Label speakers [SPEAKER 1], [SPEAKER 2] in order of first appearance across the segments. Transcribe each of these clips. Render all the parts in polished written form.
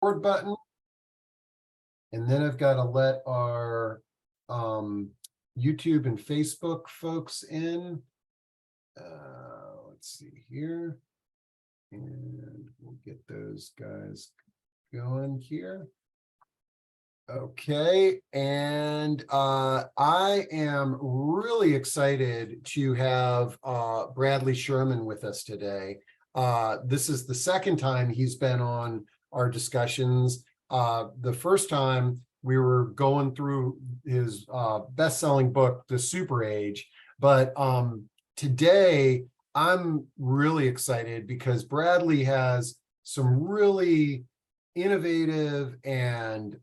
[SPEAKER 1] record button. And then I've got to let our YouTube and Facebook folks in. Let's see here. And we'll get those guys going here. Okay, and I am really excited to have Bradley Schurman with us today. This is the second time he's been on our discussions. The first time we were going through his best-selling book, The Super Age, but today I'm really excited because Bradley has some really innovative and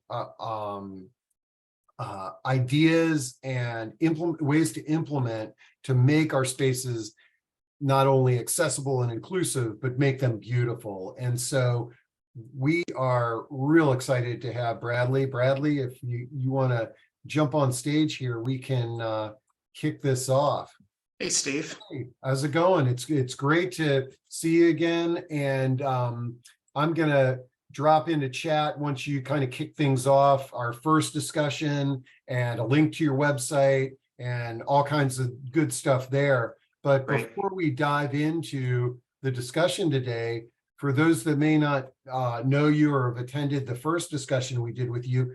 [SPEAKER 1] ideas and ways to implement to make our spaces not only accessible and inclusive, but make them beautiful. And so we are real excited to have Bradley. Bradley, if you want to jump on stage here, we can kick this off.
[SPEAKER 2] Hey, Steve.
[SPEAKER 1] Hey, how's it going? It's great to see you again. And I'm going to drop into chat once you kind of kick things off, our first discussion and a link to your website and all kinds of good stuff there. But before we dive into the discussion today, for those that may not know you or have attended the first discussion we did with you,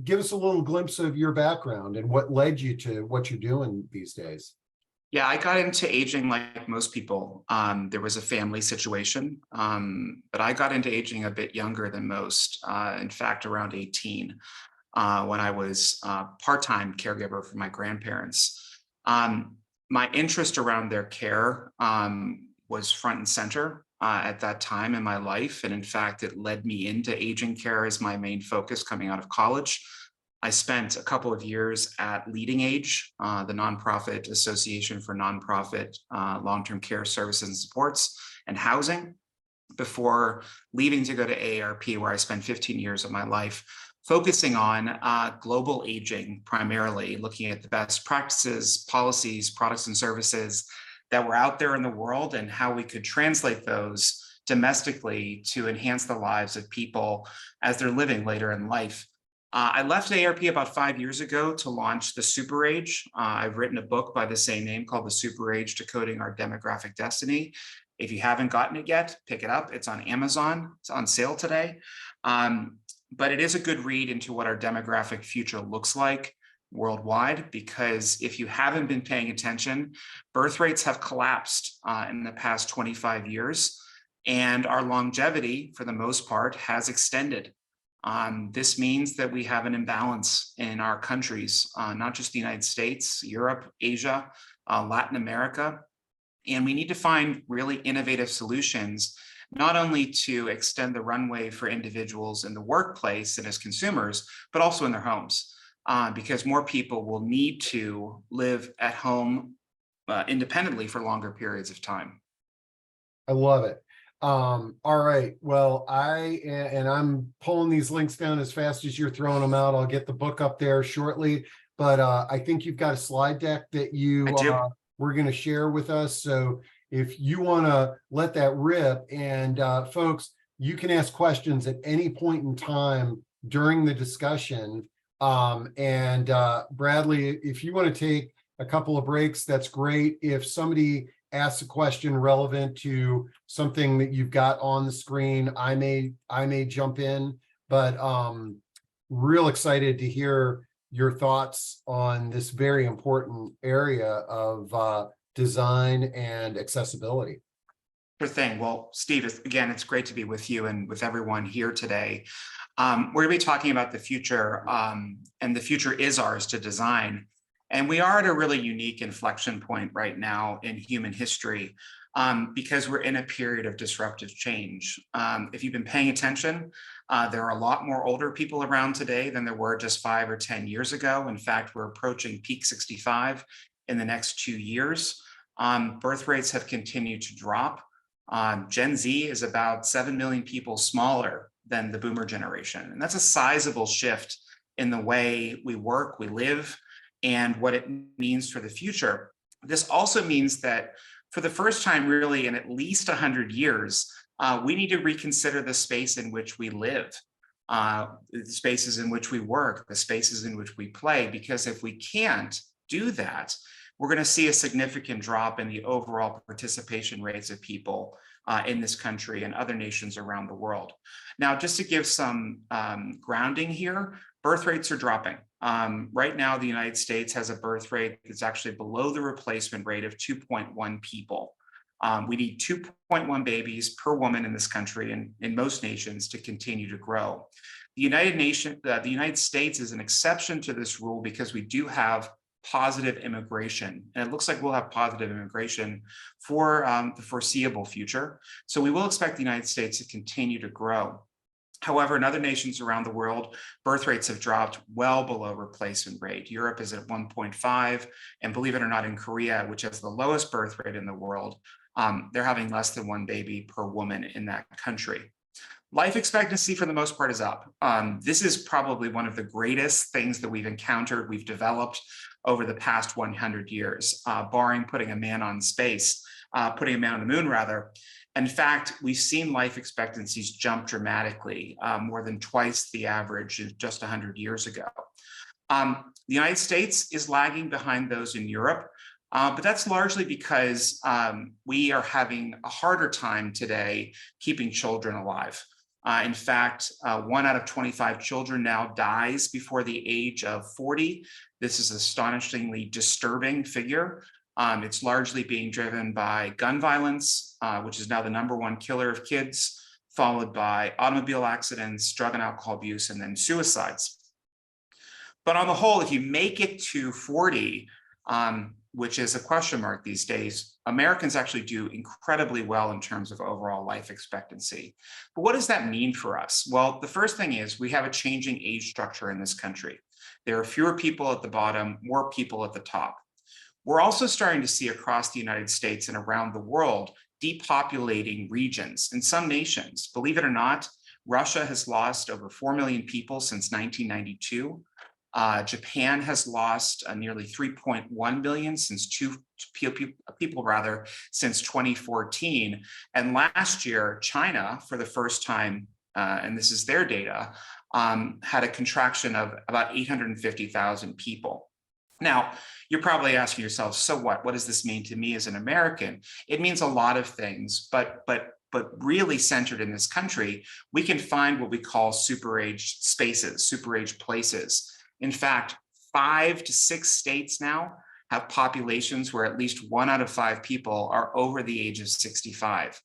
[SPEAKER 1] give us a little glimpse of your background and what led you to what you're doing these days.
[SPEAKER 2] Yeah, I got into aging like most people. There was a family situation, but I got into aging a bit younger than most. In fact, around 18, when I was part-time caregiver for my grandparents. My interest around their care was front and center at that time in my life. And in fact, it led me into aging care as my main focus coming out of college. I spent a couple of years at Leading Age, the nonprofit association for nonprofit long-term care services and supports and housing, before leaving to go to AARP, where I spent 15 years of my life focusing on global aging, primarily looking at the best practices, policies, products, and services that were out there in the world and how we could translate those domestically to enhance the lives of people as they're living later in life. I left AARP about 5 years ago to launch The Super Age. I've written a book by the same name called The Super Age, Decoding Our Demographic Destiny. If you haven't gotten it yet, pick it up. It's on Amazon. It's on sale today. But it is a good read into what our demographic future looks like worldwide, because if you haven't been paying attention, birth rates have collapsed in the past 25 years, and our longevity, for the most part, has extended. This means that we have an imbalance in our countries, not just the United States, Europe, Asia, Latin America. And we need to find really innovative solutions, not only to extend the runway for individuals in the workplace and as consumers, but also in their homes, because more people will need to live at home independently for longer periods of time.
[SPEAKER 1] I love it. All right. Well, I'm pulling these links down as fast as you're throwing them out. I'll get the book up there shortly, but I think you've got a slide deck that we're going to share with us. So if you want to let that rip, and folks, you can ask questions at any point in time during the discussion. Bradley, if you want to take a couple of breaks, that's great. If somebody asks a question relevant to something that you've got on the screen, I may jump in, but real excited to hear your thoughts on this very important area of design and accessibility.
[SPEAKER 2] Sure thing. Well, Steve, again, it's great to be with you and with everyone here today. We're going to be talking about the future, and the future is ours to design. And we are at a really unique inflection point right now in human history, because we're in a period of disruptive change. If you've been paying attention, there are a lot more older people around today than there were just 5 or 10 years ago. In fact, we're approaching peak 65 in the next 2 years. Birth rates have continued to drop. Gen Z is about 7 million people smaller than the boomer generation. And that's a sizable shift in the way we work, we live, and what it means for the future. This also means that for the first time really in at least 100 years, we need to reconsider the space in which we live. the spaces in which we work, the spaces in which we play, because if we can't do that, we're going to see a significant drop in the overall participation rates of people in this country and other nations around the world. Now, just to give some grounding here, birth rates are dropping. Right now, the United States has a birth rate that's actually below the replacement rate of 2.1 people. We need 2.1 babies per woman in this country and in most nations to continue to grow. The United States is an exception to this rule because we do have positive immigration, and it looks like we'll have positive immigration for the foreseeable future. So we will expect the United States to continue to grow. However, in other nations around the world, birth rates have dropped well below replacement rate. Europe is at 1.5, and believe it or not, in Korea, which has the lowest birth rate in the world, they're having less than one baby per woman in that country. Life expectancy, for the most part, is up. This is probably one of the greatest things that we've encountered, we've developed over the past 100 years, barring putting a man on space, putting a man on the moon, rather. In fact, we've seen life expectancies jump dramatically, more than twice the average just 100 years ago. The United States is lagging behind those in Europe, but that's largely because we are having a harder time today keeping children alive. In fact, 1 out of 25 children now dies before the age of 40. This is an astonishingly disturbing figure. It's largely being driven by gun violence, which is now the #1 killer of kids, followed by automobile accidents, drug and alcohol abuse, and then suicides. But on the whole, if you make it to 40, which is a question mark these days, Americans actually do incredibly well in terms of overall life expectancy. But what does that mean for us? Well, the first thing is we have a changing age structure in this country. There are fewer people at the bottom, more people at the top. We're also starting to see across the United States and around the world depopulating regions in some nations. Believe it or not, Russia has lost over 4 million people since 1992. Japan has lost nearly 3.1 million since since 2014. And last year, China, for the first time, and this is their data, had a contraction of about 850,000 people. Now, you're probably asking yourself, so what? What does this mean to me as an American? It means a lot of things, but really centered in this country, we can find what we call super-age spaces, super-age places. In fact, 5 to 6 states now have populations where at least 1 out of 5 people are over the age of 65.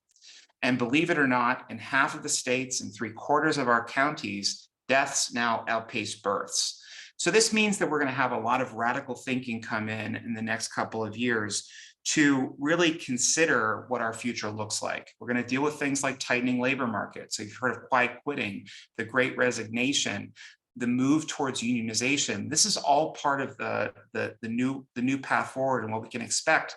[SPEAKER 2] And believe it or not, in half of the states and 3/4 of our counties, deaths now outpace births. So this means that we're going to have a lot of radical thinking come in the next couple of years to really consider what our future looks like. We're going to deal with things like tightening labor markets. So you've heard of quiet quitting, the Great Resignation, the move towards unionization. This is all part of the new path forward and what we can expect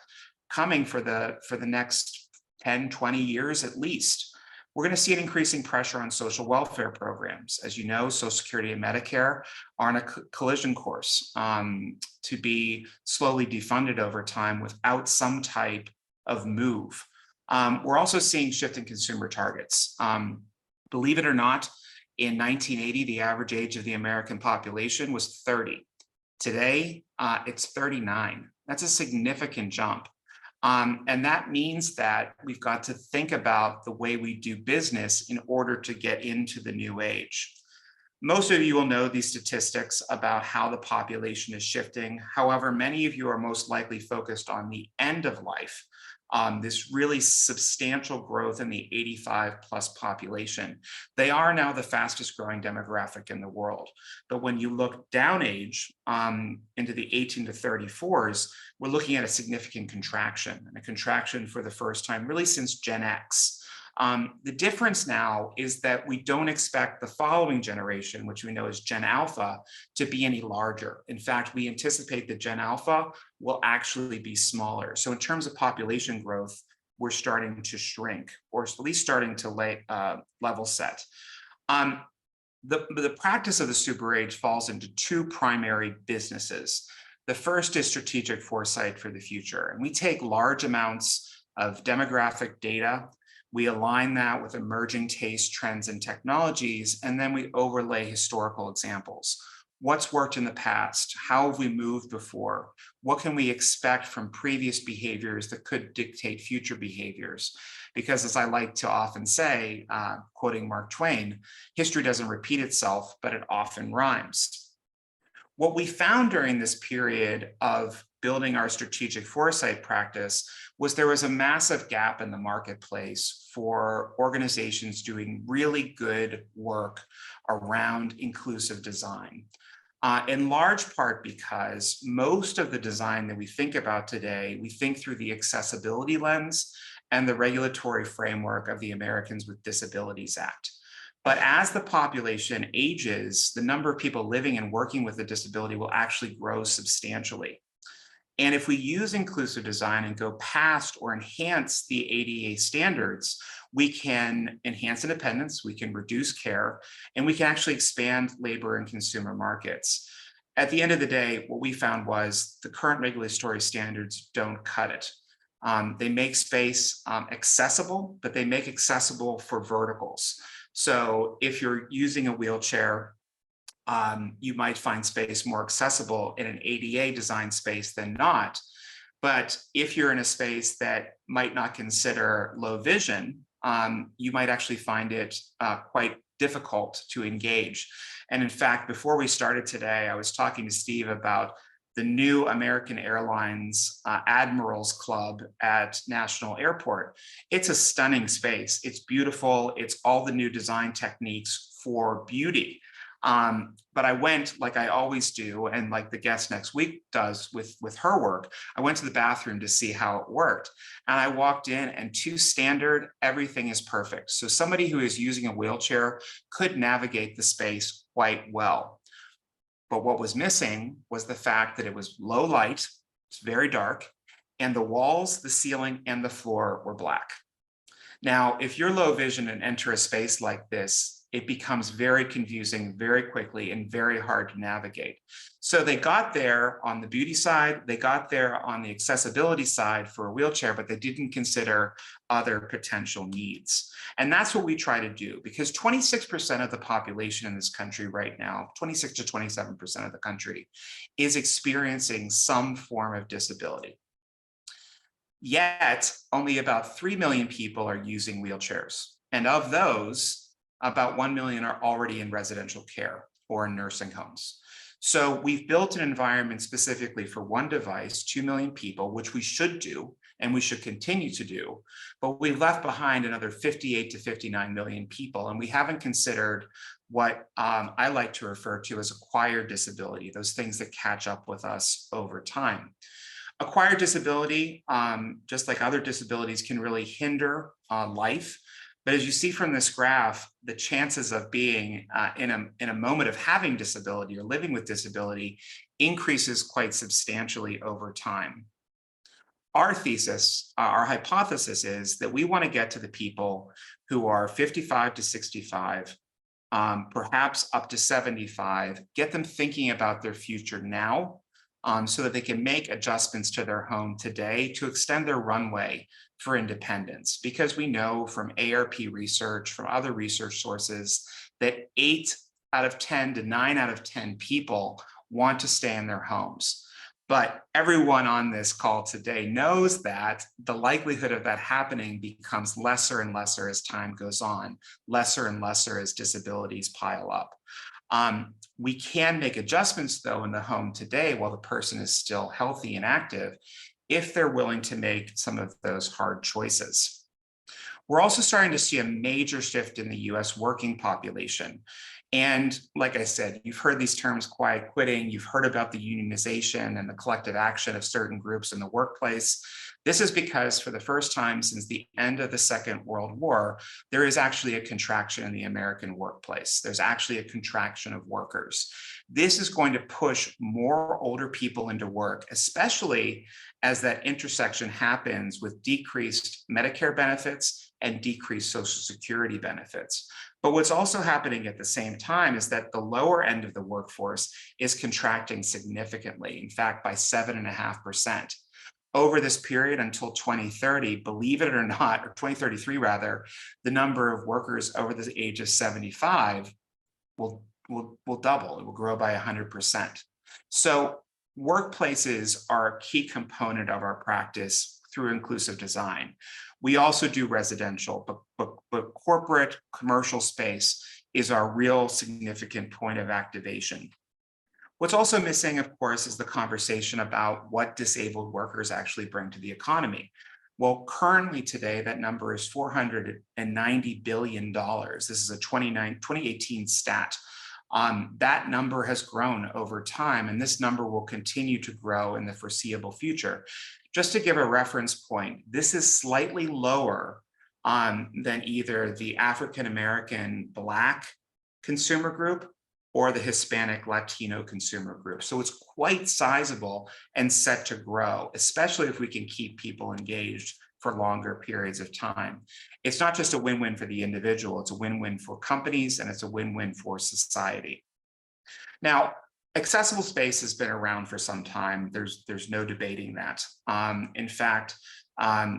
[SPEAKER 2] coming for the next 10, 20 years at least. We're going to see an increasing pressure on social welfare programs. As you know, Social Security and Medicare are on a collision course to be slowly defunded over time without some type of move. We're also seeing shifting consumer targets. Believe it or not, in 1980, the average age of the American population was 30. Today, it's 39. That's a significant jump. And that means that we've got to think about the way we do business in order to get into the new age. Most of you will know these statistics about how the population is shifting. However, many of you are most likely focused on the end of life. This really substantial growth in the 85+ population. They are now the fastest growing demographic in the world. But when you look down age into the 18 to 34s, we're looking at a significant contraction, and a contraction for the first time really since Gen X. The difference now is that we don't expect the following generation, which we know is Gen Alpha, to be any larger. In fact, we anticipate that Gen Alpha will actually be smaller. So in terms of population growth, we're starting to shrink, or at least starting to level set. The practice of the super age falls into 2 primary businesses. The first is strategic foresight for the future. And we take large amounts of demographic data. We align that with emerging tastes, trends, and technologies, and then we overlay historical examples. What's worked in the past? How have we moved before? What can we expect from previous behaviors that could dictate future behaviors? Because as I like to often say, quoting Mark Twain, history doesn't repeat itself, but it often rhymes. What we found during this period of building our strategic foresight practice was there was a massive gap in the marketplace for organizations doing really good work around inclusive design. In large part because most of the design that we think about today, we think through the accessibility lens and the regulatory framework of the Americans with Disabilities Act. But as the population ages, the number of people living and working with a disability will actually grow substantially. And if we use inclusive design and go past or enhance the ADA standards, we can enhance independence, we can reduce care, and we can actually expand labor and consumer markets. At the end of the day, what we found was the current regulatory standards don't cut it. They make space accessible, but they make accessible for verticals. So if you're using a wheelchair, you might find space more accessible in an ADA design space than not. But if you're in a space that might not consider low vision, you might actually find it quite difficult to engage. And in fact, before we started today, I was talking to Steve about the new American Airlines Admirals Club at National Airport. It's a stunning space. It's beautiful. It's all the new design techniques for beauty. But I went, like I always do, and like the guest next week does with her work, I went to the bathroom to see how it worked. And I walked in and to standard, everything is perfect. So somebody who is using a wheelchair could navigate the space quite well. But what was missing was the fact that it was low light, it's very dark, and the walls, the ceiling, and the floor were black. Now, if you're low vision and enter a space like this, it becomes very confusing very quickly and very hard to navigate. So they got there on the beauty side, they got there on the accessibility side for a wheelchair, but they didn't consider other potential needs. And that's what we try to do, because 26% of the population in this country right now, 26 to 27% of the country, is experiencing some form of disability. Yet, only about 3 million people are using wheelchairs. And of those, about 1 million are already in residential care or in nursing homes. So we've built an environment specifically for one device, 2 million people, which we should do, and we should continue to do, but we've left behind another 58 to 59 million people, and we haven't considered what I like to refer to as acquired disability, those things that catch up with us over time. Acquired disability, just like other disabilities, can really hinder life. But as you see from this graph, the chances of being in a moment of having disability or living with disability increases quite substantially over time. Our thesis, our hypothesis is that we want to get to the people who are 55 to 65, perhaps up to 75, get them thinking about their future now, so that they can make adjustments to their home today to extend their runway for independence. Because we know from ARP research, from other research sources, that 8 out of 10 to 9 out of 10 people want to stay in their homes. But everyone on this call today knows that the likelihood of that happening becomes lesser and lesser as time goes on, lesser and lesser as disabilities pile up. We can make adjustments, though, in the home today while the person is still healthy and active, if they're willing to make some of those hard choices. We're also starting to see a major shift in the US working population. And like I said, you've heard these terms quiet quitting, you've heard about the unionization and the collective action of certain groups in the workplace. This is because for the first time since the end of the Second World War, there is actually a contraction in the American workplace. There's actually a contraction of workers. This is going to push more older people into work, especially as that intersection happens with decreased Medicare benefits and decreased Social Security benefits. But what's also happening at the same time is that the lower end of the workforce is contracting significantly, in fact, by 7.5%. over this period until 2030, believe it or not, or 2033 rather, the number of workers over the age of 75 will double. It will grow by 100%. So workplaces are a key component of our practice through inclusive design. We also do residential, but corporate commercial space is our real significant point of activation. What's also missing, of course, is the conversation about what disabled workers actually bring to the economy. Well, currently today, that number is $490 billion. This is a 2018 stat. That number has grown over time, and this number will continue to grow in the foreseeable future. Just to give a reference point, this is slightly lower than either the African-American Black consumer group or the Hispanic Latino consumer group. So it's quite sizable and set to grow, especially if we can keep people engaged for longer periods of time. It's not just a win-win for the individual, it's a win-win for companies, and it's a win-win for society. Now, accessible space has been around for some time. There's no debating that. In fact,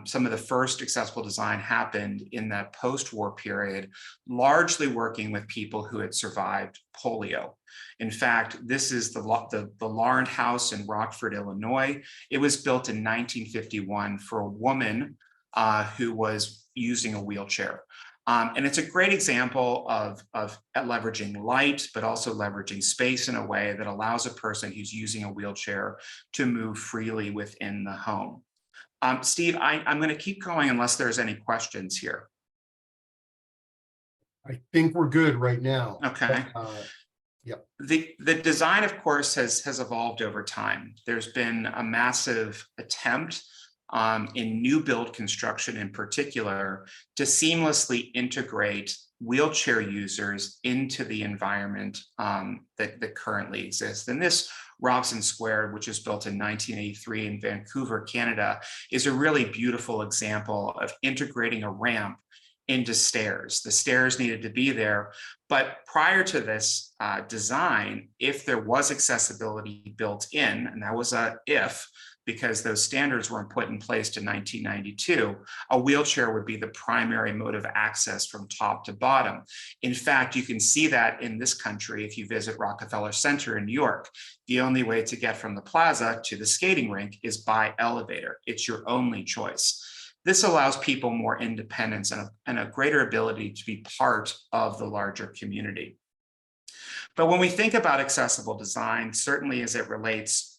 [SPEAKER 2] some of the first accessible design happened in that post-war period, largely working with people who had survived polio. In fact, this is the Laurent House in Rockford, Illinois. It was built in 1951 for a woman who was using a wheelchair. And it's a great example of leveraging light, but also leveraging space in a way that allows a person who's using a wheelchair to move freely within the home. Steve, I'm going to keep going unless there's any questions here.
[SPEAKER 1] I think we're good right now.
[SPEAKER 2] Okay.
[SPEAKER 1] Yep.
[SPEAKER 2] The design, of course, has evolved over time. There's been a massive attempt in new build construction in particular to seamlessly integrate wheelchair users into the environment that currently exists. And this Robson Square, which was built in 1983 in Vancouver, Canada, is a really beautiful example of integrating a ramp into stairs. The stairs needed to be there, but prior to this design, if there was accessibility built in, and that was a if, because those standards weren't put in place to 1992, a wheelchair would be the primary mode of access from top to bottom. In fact, you can see that in this country if you visit Rockefeller Center in New York. The only way to get from the plaza to the skating rink is by elevator. It's your only choice. This allows people more independence and a greater ability to be part of the larger community. But when we think about accessible design, certainly as it relates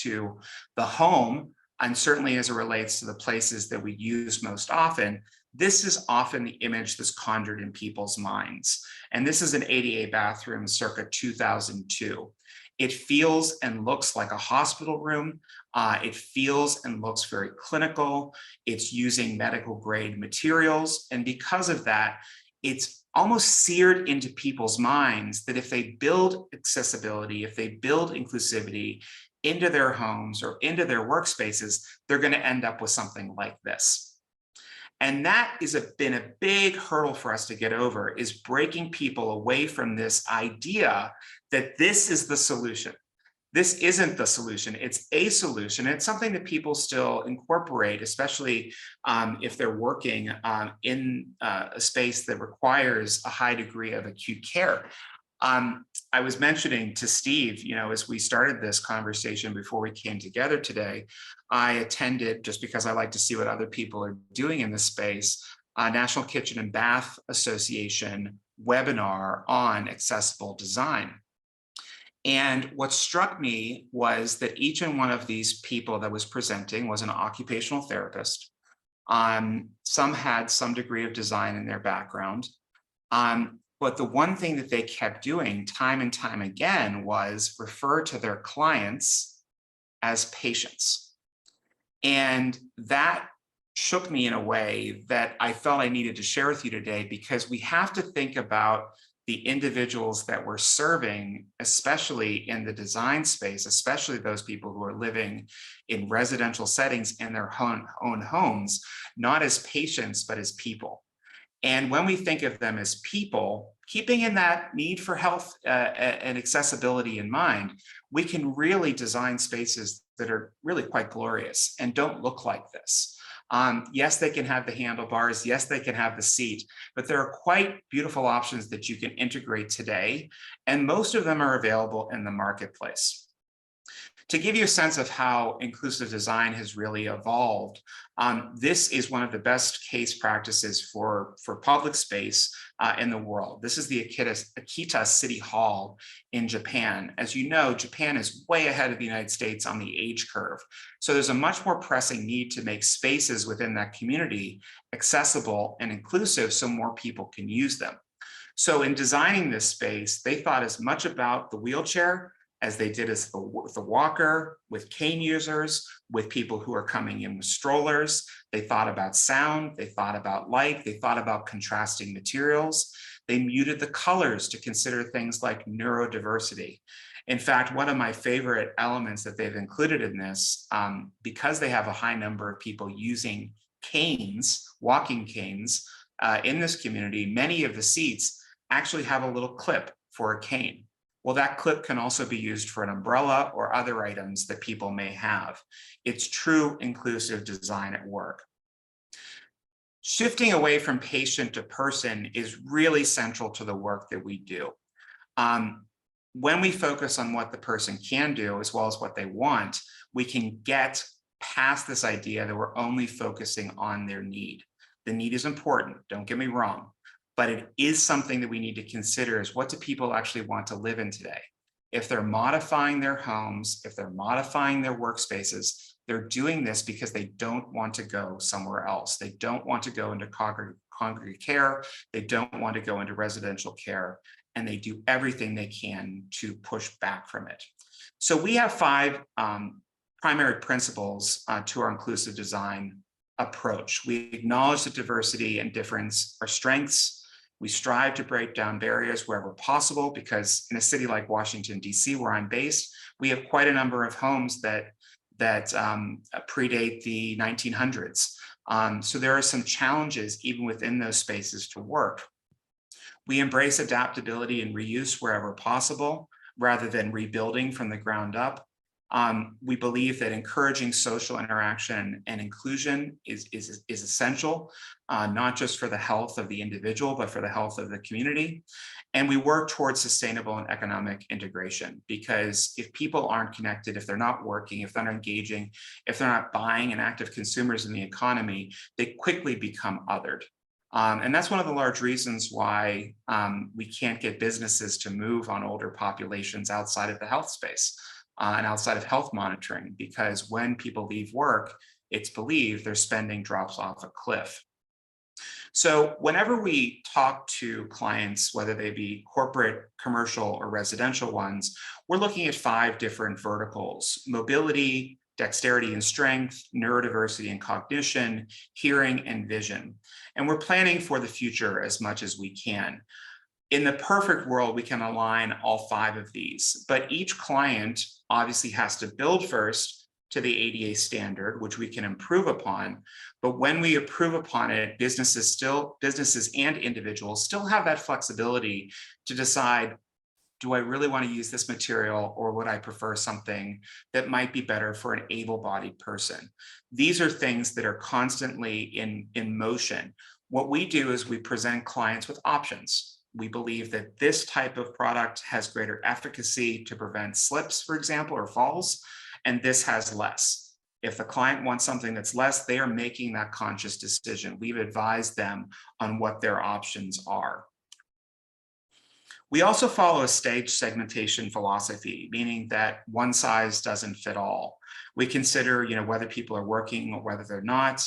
[SPEAKER 2] to the home, and certainly as it relates to the places that we use most often, this is often the image that's conjured in people's minds. And this is an ADA bathroom circa 2002. It feels and looks like a hospital room. It feels and looks very clinical. It's using medical grade materials. And because of that, it's almost seared into people's minds that if they build accessibility, if they build inclusivity into their homes or into their workspaces, they're going to end up with something like this. And that has been a big hurdle for us to get over, is breaking people away from this idea that this is the solution. This isn't the solution, it's a solution. It's something that people still incorporate, especially if they're working in a space that requires a high degree of acute care. I was mentioning to Steve, as we started this conversation before we came together today, I attended, just because I like to see what other people are doing in this space, a National Kitchen and Bath Association webinar on accessible design. And what struck me was that each and one of these people that was presenting was an occupational therapist. Some had some degree of design in their background. But the one thing that they kept doing time and time again was refer to their clients as patients. And that shook me in a way that I felt I needed to share with you today, because we have to think about the individuals that we're serving, especially in the design space, especially those people who are living in residential settings in their own homes, not as patients, but as people. And when we think of them as people, keeping in that need for health and accessibility in mind, we can really design spaces that are really quite glorious and don't look like this. Yes, they can have the handlebars. Yes, they can have the seat, but there are quite beautiful options that you can integrate today, and most of them are available in the marketplace. To give you a sense of how inclusive design has really evolved, this is one of the best case practices for public space in the world. This is the Akita City Hall in Japan. As you know, Japan is way ahead of the United States on the age curve. So there's a much more pressing need to make spaces within that community accessible and inclusive so more people can use them. So in designing this space, they thought as much about the wheelchair as they did as the walker, with cane users, with people who are coming in with strollers. They thought about sound, they thought about light, they thought about contrasting materials. They muted the colors to consider things like neurodiversity. In fact, one of my favorite elements that they've included in this, because they have a high number of people using canes, walking canes, in this community, many of the seats actually have a little clip for a cane. Well, that clip can also be used for an umbrella or other items that people may have. It's true inclusive design at work. Shifting away from patient to person is really central to the work that we do. When we focus on what the person can do as well as what they want, we can get past this idea that we're only focusing on their need. The need is important, don't get me wrong, but it is something that we need to consider is what do people actually want to live in today? If they're modifying their homes, if they're modifying their workspaces, they're doing this because they don't want to go somewhere else. They don't want to go into congregate care. They don't want to go into residential care, and they do everything they can to push back from it. So we have 5 primary principles to our inclusive design approach. We acknowledge that diversity and difference are strengths. We strive to break down barriers wherever possible, because in a city like Washington, D.C., where I'm based, we have quite a number of homes that predate the 1900s. So there are some challenges even within those spaces to work. We embrace adaptability and reuse wherever possible, rather than rebuilding from the ground up. We believe that encouraging social interaction and inclusion is essential, not just for the health of the individual, but for the health of the community. And we work towards sustainable and economic integration, because if people aren't connected, if they're not working, if they're not engaging, if they're not buying and active consumers in the economy, they quickly become othered. And that's one of the large reasons why we can't get businesses to move on older populations outside of the health space. And outside of health monitoring, because when people leave work, it's believed their spending drops off a cliff. So whenever we talk to clients, whether they be corporate, commercial, or residential ones, we're looking at 5 different verticals: mobility, dexterity and strength, neurodiversity and cognition, hearing, and vision. And we're planning for the future as much as we can. In the perfect world, we can align all 5 of these, but each client obviously has to build first to the ADA standard, which we can improve upon. But when we improve upon it, businesses and individuals still have that flexibility to decide, do I really want to use this material, or would I prefer something that might be better for an able-bodied person? These are things that are constantly in motion. What we do is we present clients with options. We believe that this type of product has greater efficacy to prevent slips, for example, or falls, and this has less. If the client wants something that's less, they are making that conscious decision. We've advised them on what their options are. We also follow a stage segmentation philosophy, meaning that one size doesn't fit all. We consider, whether people are working or whether they're not.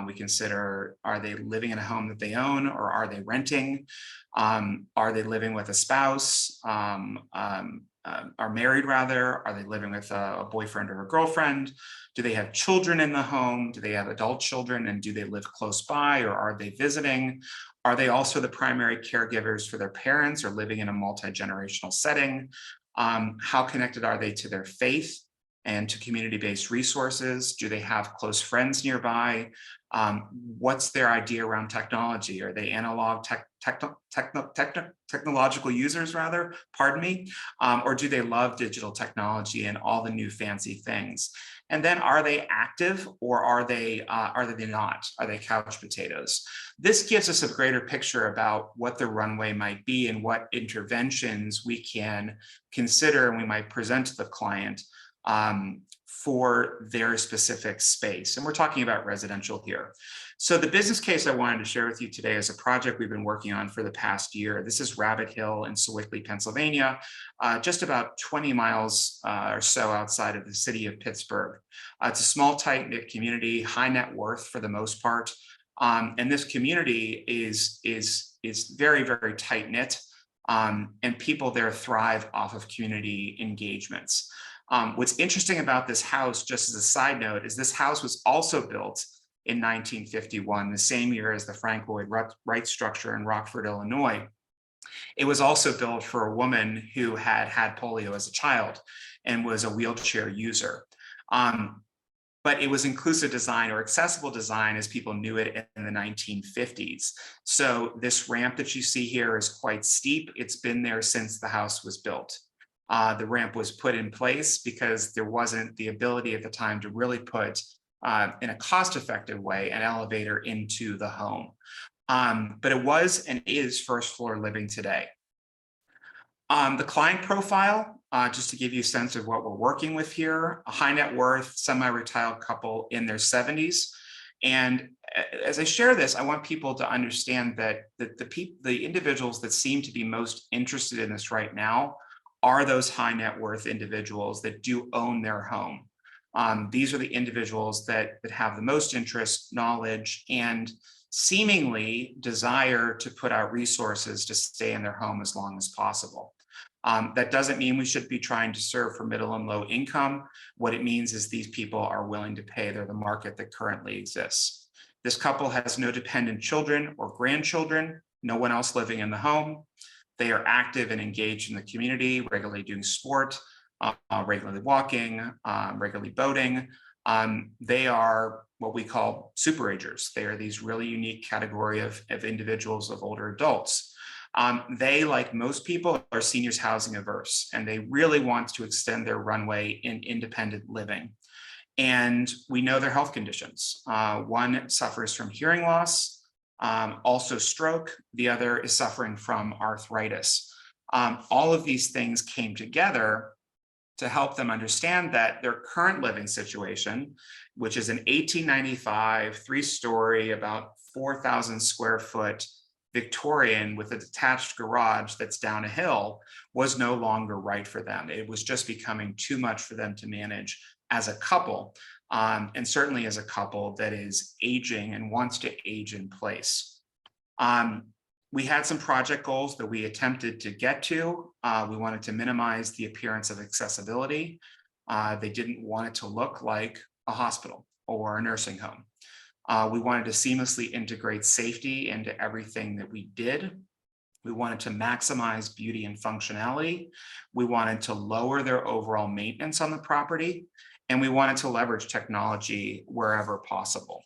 [SPEAKER 2] We consider, are they living in a home that they own, or are they renting? Are they living with a spouse? Are married rather? Are they living with a boyfriend or a girlfriend? Do they have children in the home? Do they have adult children, and do they live close by, or are they visiting? Are they also the primary caregivers for their parents, or living in a multi-generational setting? How connected are they to their faith? and to community-based resources? Do they have close friends nearby? What's their idea around technology? Are they analog technological users, rather, pardon me? Or do they love digital technology and all the new fancy things? And then are they active, or are they not? Are they couch potatoes? This gives us a greater picture about what the runway might be and what interventions we can consider and we might present to the client for their specific space. And we're talking about residential here. So the business case I wanted to share with you today is a project we've been working on for the past year. This is Rabbit Hill in Sewickley, Pennsylvania, just about 20 miles or so outside of the city of Pittsburgh. It's a small, tight-knit community, high net worth for the most part. And this community is very, very tight-knit. And people there thrive off of community engagements. What's interesting about this house, just as a side note, is this house was also built in 1951, the same year as the Frank Lloyd Wright structure in Rockford, Illinois. It was also built for a woman who had had polio as a child and was a wheelchair user. But it was inclusive design, or accessible design as people knew it in the 1950s. So this ramp that you see here is quite steep. It's been there since the house was built. The ramp was put in place because there wasn't the ability at the time to really put, in a cost-effective way, an elevator into the home. But it was and is first floor living today. The client profile, just to give you a sense of what we're working with here, a high net worth, semi-retired couple in their 70s. And as I share this, I want people to understand that the individuals that seem to be most interested in this right now are those high net worth individuals that do own their home. These are the individuals that have the most interest, knowledge, and seemingly desire to put out resources to stay in their home as long as possible. That doesn't mean we should be trying to serve for middle and low income. What it means is these people are willing to pay. They're the market that currently exists. This couple has no dependent children or grandchildren, no one else living in the home. They are active and engaged in the community, regularly doing sport, regularly walking, regularly boating. They are what we call superagers. They are these really unique category of individuals, of older adults. They, like most people, are seniors housing averse, and they really want to extend their runway in independent living. And we know their health conditions. One suffers from hearing loss, also stroke. The other is suffering from arthritis. All of these things came together to help them understand that their current living situation, which is an 1895, 3-story, about 4,000 square foot Victorian with a detached garage that's down a hill, was no longer right for them. It was just becoming too much for them to manage as a couple, and certainly as a couple that is aging and wants to age in place. We had some project goals that we attempted to get to. We wanted to minimize the appearance of accessibility. They didn't want it to look like a hospital or a nursing home. We wanted to seamlessly integrate safety into everything that we did. We wanted to maximize beauty and functionality. We wanted to lower their overall maintenance on the property, and we wanted to leverage technology wherever possible.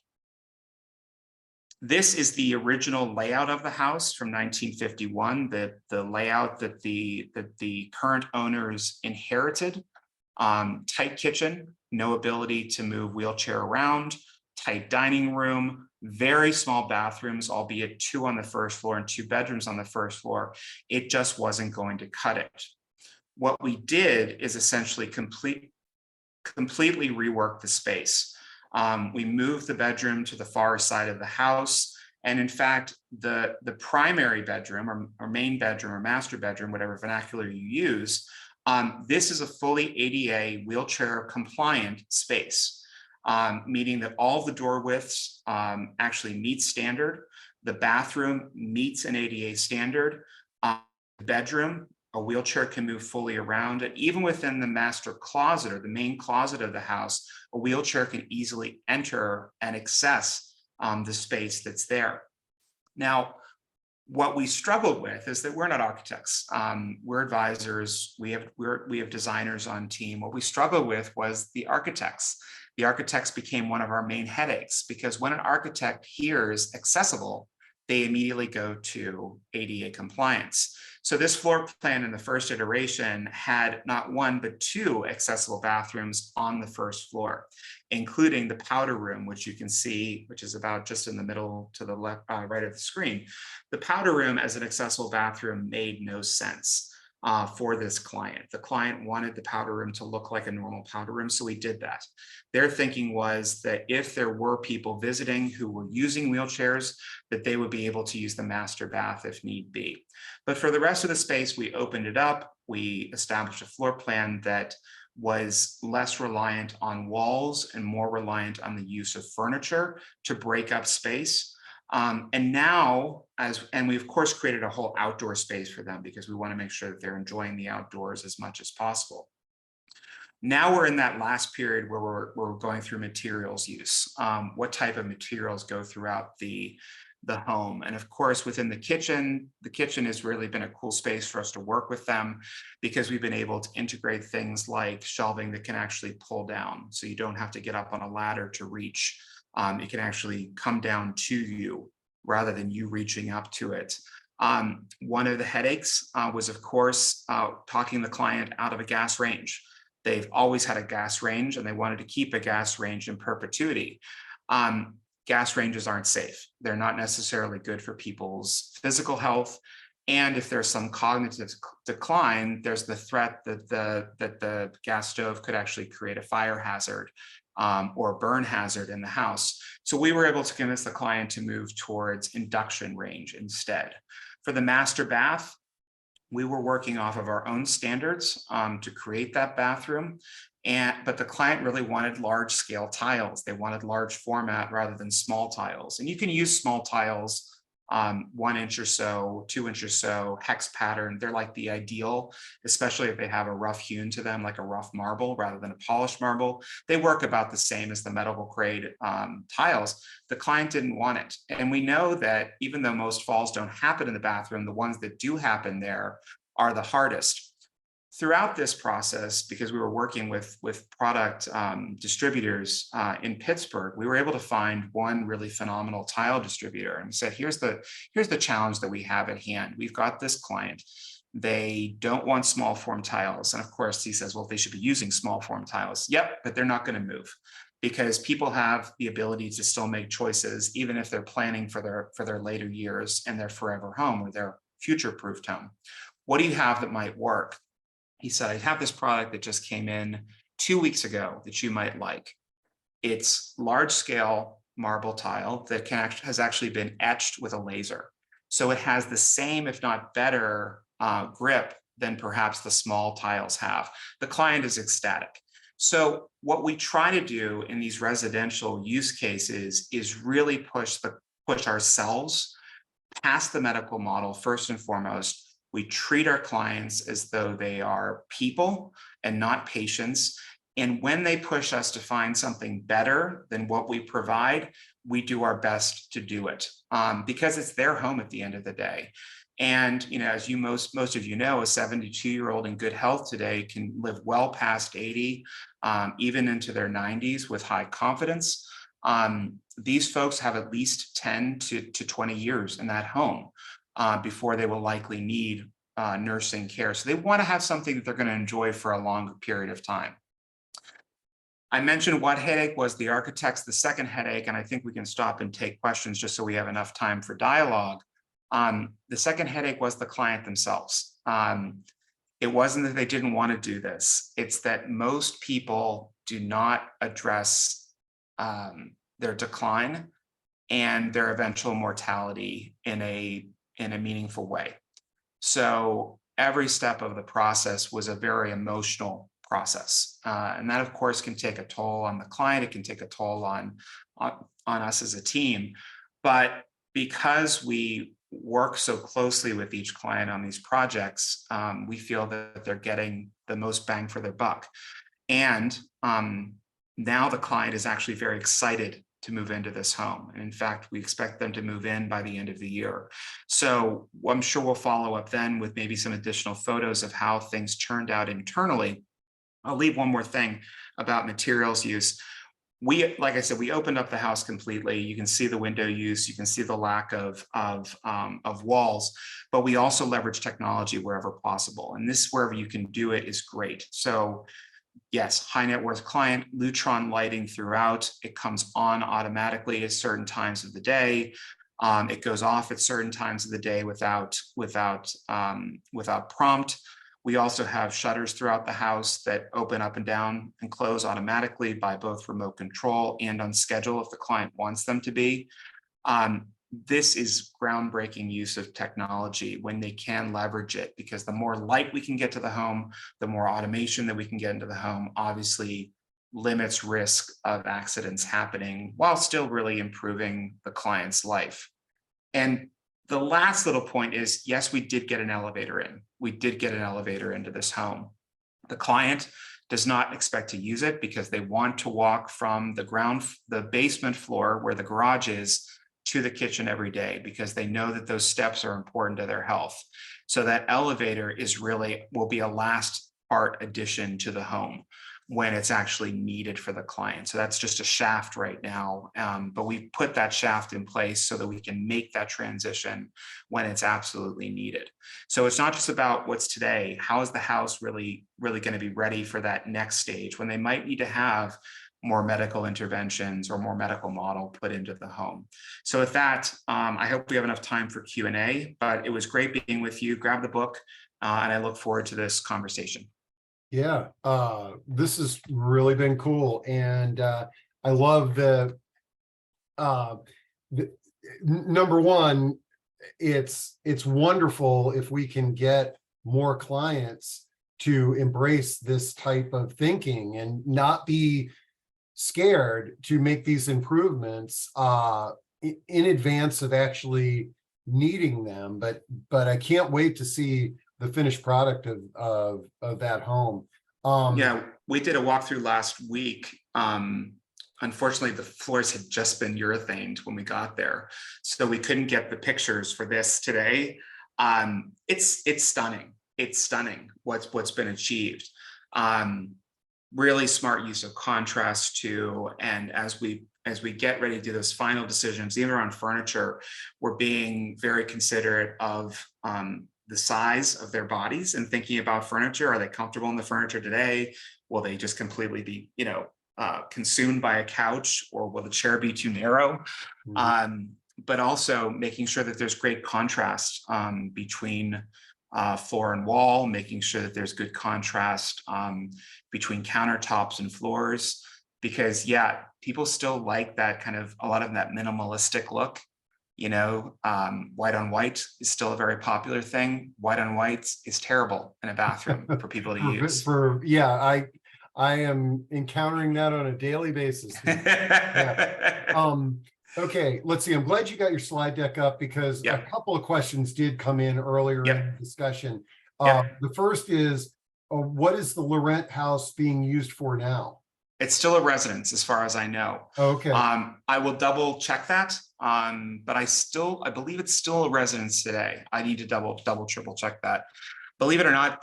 [SPEAKER 2] This is the original layout of the house from 1951, the layout that the current owners inherited. Tight kitchen, no ability to move wheelchair around, tight dining room, very small bathrooms, albeit 2 on the first floor and 2 bedrooms on the first floor. It just wasn't going to cut it. What we did is essentially completely rework the space. We moved the bedroom to the far side of the house. And in fact, the primary bedroom or main bedroom or master bedroom, whatever vernacular you use, this is a fully ADA wheelchair compliant space, meaning that all the door widths actually meet standard. The bathroom meets an ADA standard. The bedroom, a wheelchair can move fully around, and even within the master closet or the main closet of the house, a wheelchair can easily enter and access the space that's there. Now, What we struggled with is that we're not architects. We're advisors. We have designers on team. What we struggled with was the architects. The architects became one of our main headaches because when an architect hears accessible, they immediately go to ADA compliance. So this floor plan in the first iteration had not one, but two accessible bathrooms on the first floor, including the powder room, which you can see, which is about just in the middle to the left, right of the screen. The powder room as an accessible bathroom made no sense for this client. The client wanted the powder room to look like a normal powder room, so we did that. Their thinking was that if there were people visiting who were using wheelchairs, that they would be able to use the master bath if need be. But for the rest of the space, we opened it up. We established a floor plan that was less reliant on walls and more reliant on the use of furniture to break up space. And now, and we of course created a whole outdoor space for them because we want to make sure that they're enjoying the outdoors as much as possible. Now we're in that last period where we're going through materials use. What type of materials go throughout the home? And of course, within the kitchen has really been a cool space for us to work with them because we've been able to integrate things like shelving that can actually pull down. So you don't have to get up on a ladder to reach. It can actually come down to you rather than you reaching up to it. One of the headaches was, of course, talking the client out of a gas range. They've always had a gas range and they wanted to keep a gas range in perpetuity. Gas ranges aren't safe. They're not necessarily good for people's physical health. And if there's some cognitive decline, there's the threat that the gas stove could actually create a fire hazard or a burn hazard in the house. So we were able to convince the client to move towards induction range instead. For the master bath, we were working off of our own standards to create that bathroom. But the client really wanted large scale tiles. They wanted large format rather than small tiles. And you can use small tiles, 1 inch or so, 2 inch or so, hex pattern. They're like the ideal, especially if they have a rough hewn to them, like a rough marble rather than a polished marble. They work about the same as the medical grade tiles. The client didn't want it. And we know that even though most falls don't happen in the bathroom, the ones that do happen there are the hardest. Throughout this process, because we were working with product distributors in Pittsburgh, we were able to find one really phenomenal tile distributor and said, here's the challenge that we have at hand. We've got this client. They don't want small form tiles. And of course, he says, well, they should be using small form tiles. Yep, but they're not going to move because people have the ability to still make choices, even if they're planning for their later years and their forever home or their future-proofed home. What do you have that might work? He said, I have this product that just came in 2 weeks ago that you might like. It's large scale marble tile that has actually been etched with a laser. So it has the same, if not better, grip than perhaps the small tiles have. The client is ecstatic. So what we try to do in these residential use cases is really push ourselves past the medical model first and foremost. We treat our clients as though they are people and not patients. And when they push us to find something better than what we provide, we do our best to do it because it's their home at the end of the day. And as most of you know, a 72-year-old in good health today can live well past 80, even into their 90s with high confidence. These folks have at least 10 to 20 years in that home before they will likely need nursing care. So they want to have something that they're going to enjoy for a longer period of time. I mentioned what headache was the architects. The second headache, and I think we can stop and take questions just so we have enough time for dialogue. The second headache was the client themselves. It wasn't that they didn't want to do this. It's that most people do not address their decline and their eventual mortality in a meaningful way. So every step of the process was a very emotional process. And that, of course, can take a toll on the client. It can take a toll on us as a team. But because we work so closely with each client on these projects, we feel that they're getting the most bang for their buck. And now the client is actually very excited to move into this home. And in fact, we expect them to move in by the end of the year. So I'm sure we'll follow up then with maybe some additional photos of how things turned out internally. I'll leave one more thing about materials use. Like I said, we opened up the house completely. You can see the window use, you can see the lack of walls, but we also leverage technology wherever possible. And this, wherever you can do it, is great. So yes, high net worth client, Lutron lighting throughout. It comes on automatically at certain times of the day. It goes off at certain times of the day without prompt. We also have shutters throughout the house that open up and down and close automatically by both remote control and on schedule if the client wants them to be. This is groundbreaking use of technology when they can leverage it, because the more light we can get to the home, the more automation that we can get into the home, obviously limits risk of accidents happening while still really improving the client's life. And the last little point is, yes, we did get an elevator in. We did get an elevator into this home. The client does not expect to use it because they want to walk from the basement floor where the garage is to the kitchen every day, because they know that those steps are important to their health. So that elevator will be a last part addition to the home when it's actually needed for the client. So that's just a shaft right now, but we put that shaft in place so that we can make that transition when it's absolutely needed. So it's not just about what's today. How is the house really going to be ready for that next stage when they might need to have more medical interventions or more medical model put into the home? So with that, I hope we have enough time for Q&A, but it was great being with you. Grab the book, and I look forward to this conversation.
[SPEAKER 1] Yeah, this has really been cool. And I love number one, it's wonderful if we can get more clients to embrace this type of thinking and not be scared to make these improvements in advance of actually needing them. But I can't wait to see the finished product of that home.
[SPEAKER 2] Yeah, we did a walkthrough last week. Unfortunately, the floors had just been urethaned when we got there, so we couldn't get the pictures for this today. It's stunning. It's stunning what's been achieved. Really smart use of contrast too. And as we get ready to do those final decisions, even around furniture, we're being very considerate of the size of their bodies and thinking about furniture. Are they comfortable in the furniture today? Will they just completely be, consumed by a couch, or will the chair be too narrow?
[SPEAKER 1] Mhm.
[SPEAKER 2] But also making sure that there's great contrast between floor and wall, making sure that there's good contrast between countertops and floors, because people still like that kind of, a lot of that minimalistic look. White on white is still a very popular thing. White on white is terrible in a bathroom for people to use.
[SPEAKER 1] I am encountering that on a daily basis. Yeah. Okay, let's see. I'm glad you got your slide deck up, because a couple of questions did come in earlier in the discussion. The first is, what is the Laurent house being used for now?
[SPEAKER 2] It's still a residence as far as I know.
[SPEAKER 1] Okay.
[SPEAKER 2] I will double check that. But I believe it's still a residence today. I need to double, triple check that. Believe it or not,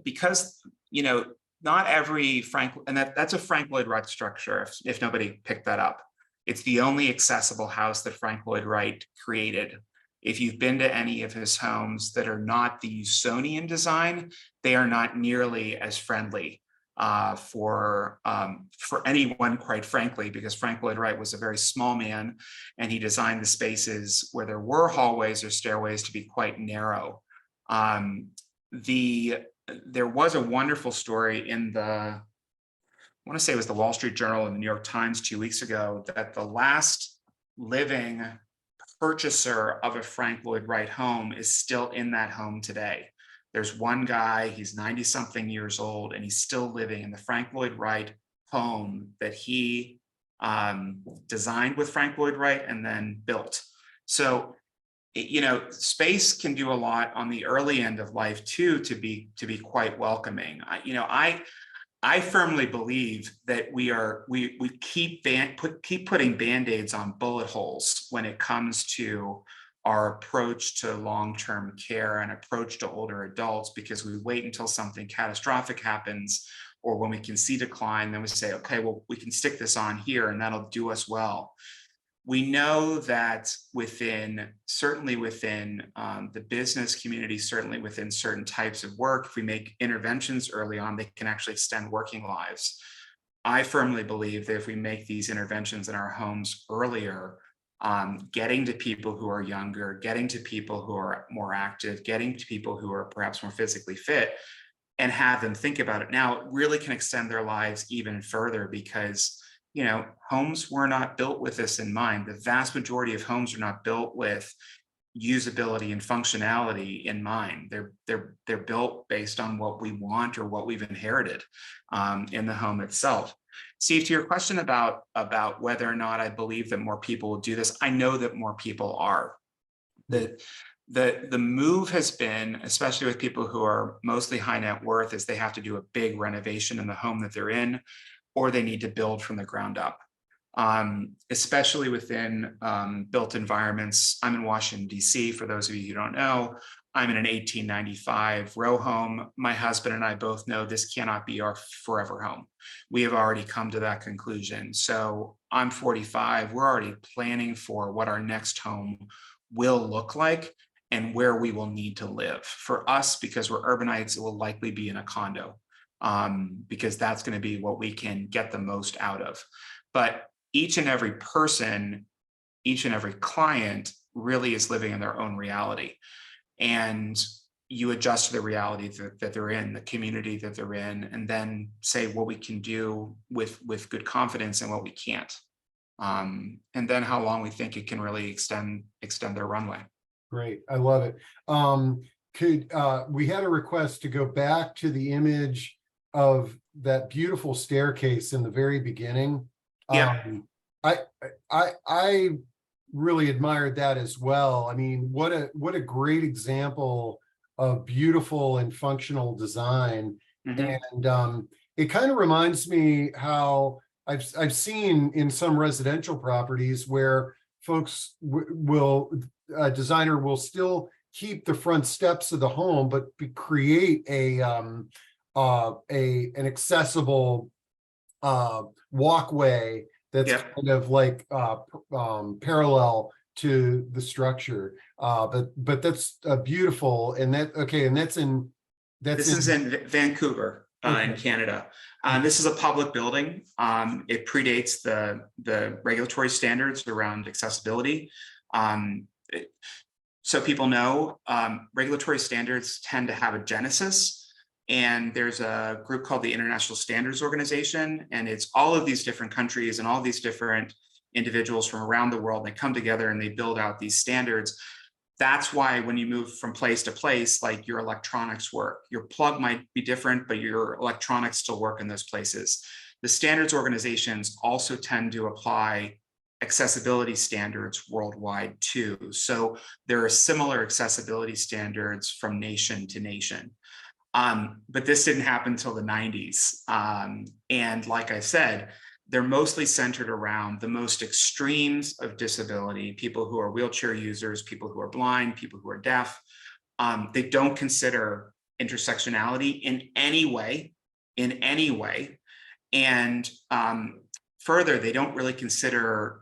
[SPEAKER 2] because not every that's a Frank Lloyd Wright structure, if nobody picked that up. It's the only accessible house that Frank Lloyd Wright created. If you've been to any of his homes that are not the Usonian design, they are not nearly as friendly for anyone, quite frankly, because Frank Lloyd Wright was a very small man, and he designed the spaces where there were hallways or stairways to be quite narrow. There was a wonderful story in I want to say it was the Wall Street Journal and the New York Times 2 weeks ago, that the last living purchaser of a Frank Lloyd Wright home is still in that home today. There's one guy, he's 90 something years old, and he's still living in the Frank Lloyd Wright home that he designed with Frank Lloyd Wright and then built. So, space can do a lot on the early end of life too, to be quite welcoming. I firmly believe that we keep putting band-aids on bullet holes when it comes to our approach to long-term care and approach to older adults, because we wait until something catastrophic happens or when we can see decline, then we say, okay, well, we can stick this on here and that'll do us well. We know that certainly within the business community, certainly within certain types of work, if we make interventions early on, they can actually extend working lives. I firmly believe that if we make these interventions in our homes earlier, getting to people who are younger, getting to people who are more active, getting to people who are perhaps more physically fit, and have them think about it now, it really can extend their lives even further, because homes were not built with this in mind. The vast majority of homes are not built with usability and functionality in mind. They're built based on what we want or what we've inherited in the home itself. Steve, to your question about whether or not I believe that more people will do this, I know that more people are. The move has been, especially with people who are mostly high net worth, is they have to do a big renovation in the home that they're in, or they need to build from the ground up, especially within built environments. I'm in Washington, D.C. For those of you who don't know, I'm in an 1895 row home. My husband and I both know this cannot be our forever home. We have already come to that conclusion. So I'm 45. We're already planning for what our next home will look like and where we will need to live. For us, because we're urbanites, it will likely be in a condo, because that's going to be what we can get the most out of. But each and every person, each and every client really is living in their own reality. And you adjust to the reality that they're in, the community that they're in, and then say what we can do with good confidence and what we can't. And then how long we think it can really extend their runway.
[SPEAKER 1] Great. I love it. We had a request to go back to the image of that beautiful staircase in the very beginning.
[SPEAKER 2] Yeah.
[SPEAKER 1] I really admired that as well. I mean, what a great example of beautiful and functional design.
[SPEAKER 2] Mm-hmm.
[SPEAKER 1] And it kind of reminds me how I've seen in some residential properties where folks a designer will still keep the front steps of the home, but create an accessible walkway that's kind of like parallel to the structure. But that's beautiful. And that's in
[SPEAKER 2] Vancouver, in Canada. This is a public building. It predates the regulatory standards around accessibility. So people know, regulatory standards tend to have a genesis, and there's a group called the International Standards Organization, and it's all of these different countries and all these different individuals from around the world. They come together and they build out these standards. That's why when you move from place to place, like your electronics work, your plug might be different, but your electronics still work in those places. The standards organizations also tend to apply accessibility standards worldwide too. So there are similar accessibility standards from nation to nation. But this didn't happen until the 90s. And like I said, they're mostly centered around the most extremes of disability, people who are wheelchair users, people who are blind, people who are deaf. They don't consider intersectionality in any way. And further, they don't really consider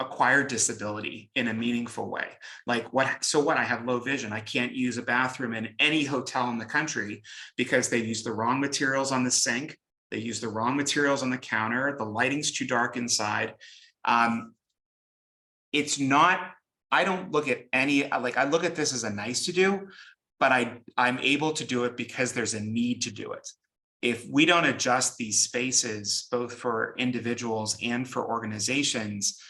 [SPEAKER 2] acquired disability in a meaningful way. Like what I have low vision. I can't use a bathroom in any hotel in the country because they use the wrong materials on the sink. They use the wrong materials on the counter. The lighting's too dark inside. It's not, I don't look at I look at this as a nice to do, but I'm able to do it because there's a need to do it. If we don't adjust these spaces, both for individuals and for organizations,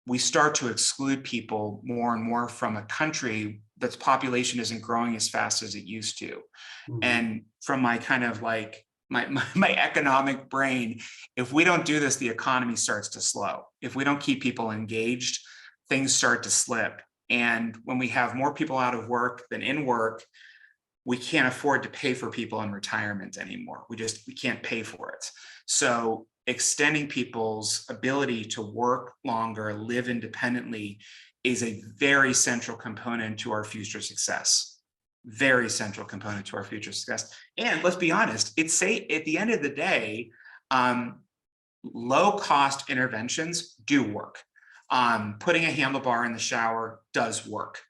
[SPEAKER 2] we start to exclude people more and more from a country that's population isn't growing as fast as it used to. Mm-hmm. And from my kind of like my economic brain, if we don't do this, the economy starts to slow. If we don't keep people engaged, things start to slip. And when we have more people out of work than in work, we can't afford to pay for people in retirement anymore. We can't pay for it. So extending people's ability to work longer, live independently is a very central component to our future success. Very central component to our future success. And let's be honest, at the end of the day, low cost interventions do work. Putting a handlebar in the shower does work.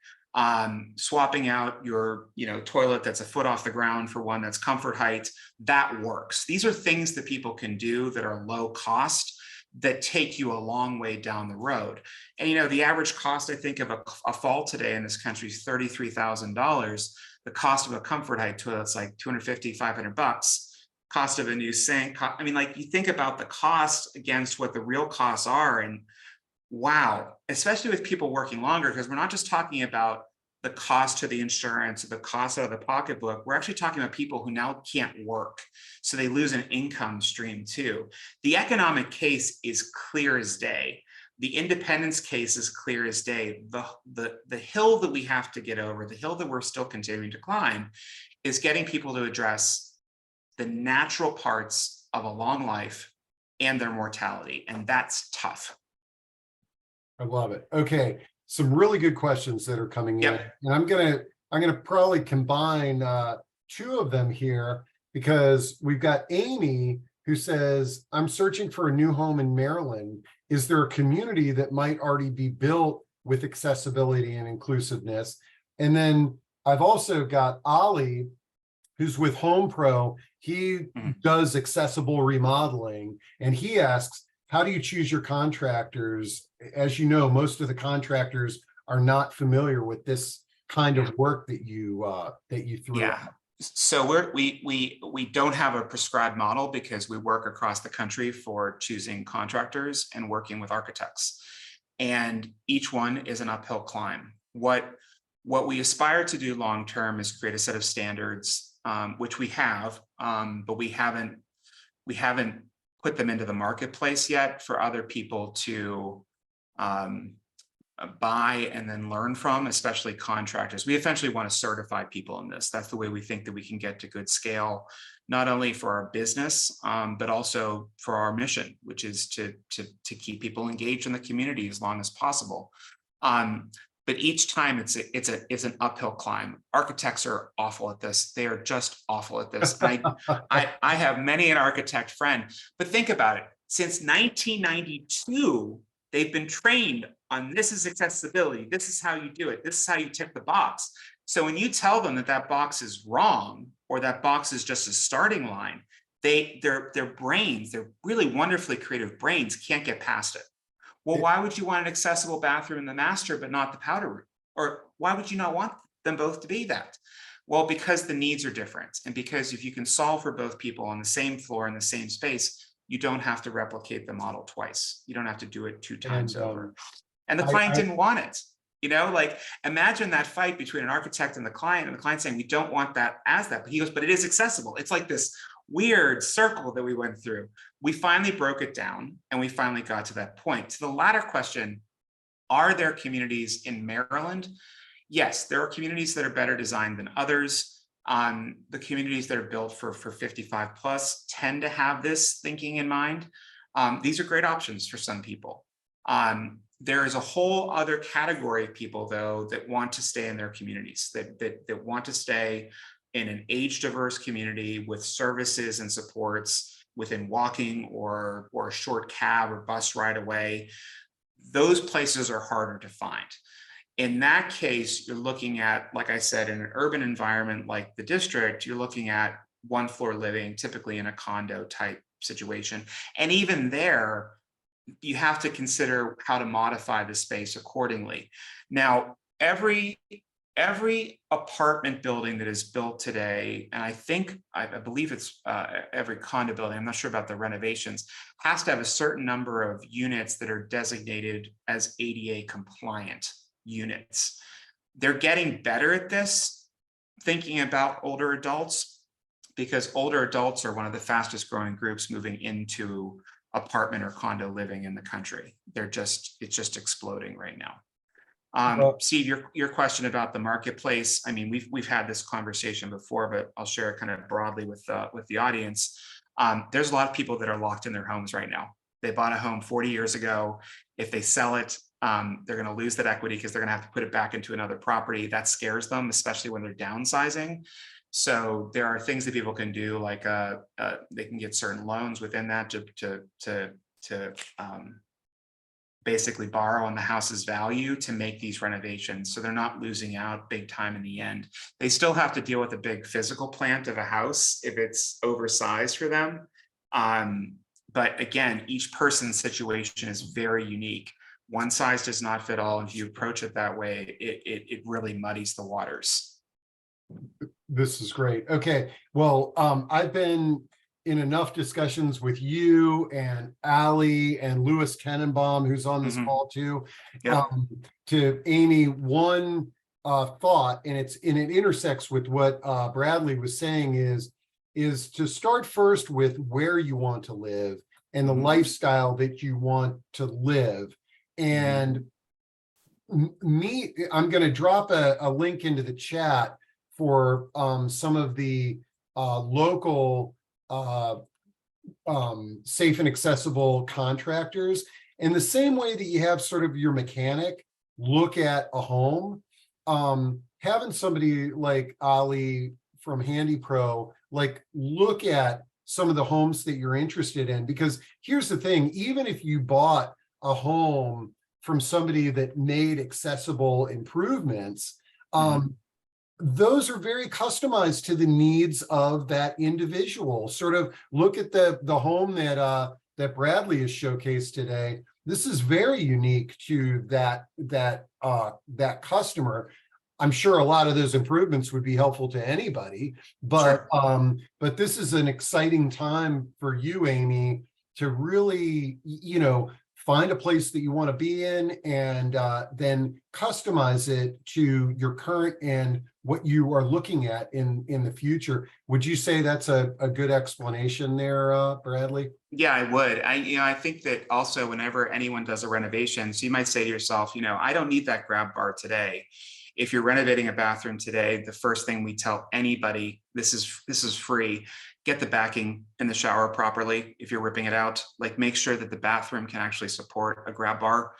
[SPEAKER 2] Swapping out your toilet that's a foot off the ground for one that's comfort height, that works. These are things that people can do that are low cost, that take you a long way down the road. And the average cost, I think, of a fall today in this country is $33,000. The cost of a comfort height toilet's like $250, $500. Cost of a new sink. I mean, like, you think about the cost against what the real costs are, and wow, especially with people working longer, because we're not just talking about the cost to the insurance or the cost out of the pocketbook. We're actually talking about people who now can't work. So they lose an income stream too. The economic case is clear as day. The independence case is clear as day. The hill that we have to get over, the hill that we're still continuing to climb, is getting people to address the natural parts of a long life and their mortality. And that's tough.
[SPEAKER 1] I love it. Okay, some really good questions that are coming in, and I'm gonna probably combine two of them here, because we've got Amy who says, I'm searching for a new home in Maryland. Is there a community that might already be built with accessibility and inclusiveness? And then I've also got Ollie, who's with Home Pro. He does accessible remodeling, and he asks, how do you choose your contractors? As you know, most of the contractors are not familiar with this kind of work that you threw.
[SPEAKER 2] Yeah. So we don't have a prescribed model, because we work across the country for choosing contractors and working with architects, and each one is an uphill climb. What we aspire to do long term is create a set of standards, which we have, but we haven't put them into the marketplace yet for other people to buy and then learn from, especially contractors. We essentially want to certify people in this. That's the way we think that we can get to good scale, not only for our business, but also for our mission, which is to keep people engaged in the community as long as possible. But each time it's an uphill climb. Architects are awful at this. They are just awful at this. I have many an architect friend, but think about it. Since 1992, they've been trained on, this is accessibility. This is how you do it. This is how you tick the box. So when you tell them that box is wrong, or that box is just a starting line, their brains, their really wonderfully creative brains, can't get past it. Well, why would you want an accessible bathroom in the master, but not the powder room? Or why would you not want them both to be that? Well, because the needs are different. And because if you can solve for both people on the same floor in the same space, you don't have to replicate the model twice. You don't have to do it 2 times over. And the client didn't want it. Like, imagine that fight between an architect and the client saying, we don't want that as that. But he goes, but it is accessible. It's like this weird circle that we went through. We finally broke it down, and we finally got to that point. To the latter question, are there communities in Maryland? Yes, there are communities that are better designed than others. The communities that are built for 55 plus tend to have this thinking in mind. These are great options for some people. There is a whole other category of people, though, that want to stay in their communities, that want to stay in an age diverse community with services and supports within walking or a short cab or bus ride away. Those places are harder to find. In that case, you're looking at, like I said, in an urban environment like the district, you're looking at 1 floor living, typically in a condo type situation. And even there, you have to consider how to modify the space accordingly. Now, every apartment building that is built today, and I believe it's every condo building, I'm not sure about the renovations, has to have a certain number of units that are designated as ADA compliant units. They're getting better at this, thinking about older adults, because older adults are one of the fastest growing groups moving into apartment or condo living in the country. It's just exploding right now.
[SPEAKER 1] Well,
[SPEAKER 2] Steve, your question about the marketplace. I mean, we've had this conversation before, but I'll share it kind of broadly with the audience. There's a lot of people that are locked in their homes right now. They bought a home 40 years ago. If they sell it, they're going to lose that equity because they're going to have to put it back into another property. That scares them, especially when they're downsizing. So there are things that people can do, like they can get certain loans within that to basically borrow on the house's value to make these renovations. So they're not losing out big time in the end. They still have to deal with a big physical plant of a house if it's oversized for them. But again, each person's situation is very unique. One size does not fit all. If you approach it that way, it really muddies the waters.
[SPEAKER 1] this is great. Okay. Well, I've been in enough discussions with you and Ali and Louis Tenenbaum, who's on this call too,
[SPEAKER 2] Yep.
[SPEAKER 1] to Amy, one thought, and it intersects with what Bradley was saying, is to start first with where you want to live and the lifestyle that you want to live. And I'm going to drop a link into the chat for some of the local safe and accessible contractors. In the same way that you have sort of your mechanic look at a home, having somebody like Ali from Handy Pro like look at some of the homes that you're interested in. Because here's the thing, even if you bought a home from somebody that made accessible improvements, those are very customized to the needs of that individual. Sort of look at the home that Bradley has showcased today. This is very unique to that customer. I'm sure a lot of those improvements would be helpful to anybody, but but this is an exciting time for you, Amy, to really, find a place that you want to be in and then customize it to your current and what you are looking at in the future. Would you say that's a good explanation there, Bradley?
[SPEAKER 2] Yeah, I would. I think that also whenever anyone does a renovation, so you might say to yourself, I don't need that grab bar today. If you're renovating a bathroom today, the first thing we tell anybody, this is free, get the backing in the shower properly. If you're ripping it out, like make sure that the bathroom can actually support a grab bar.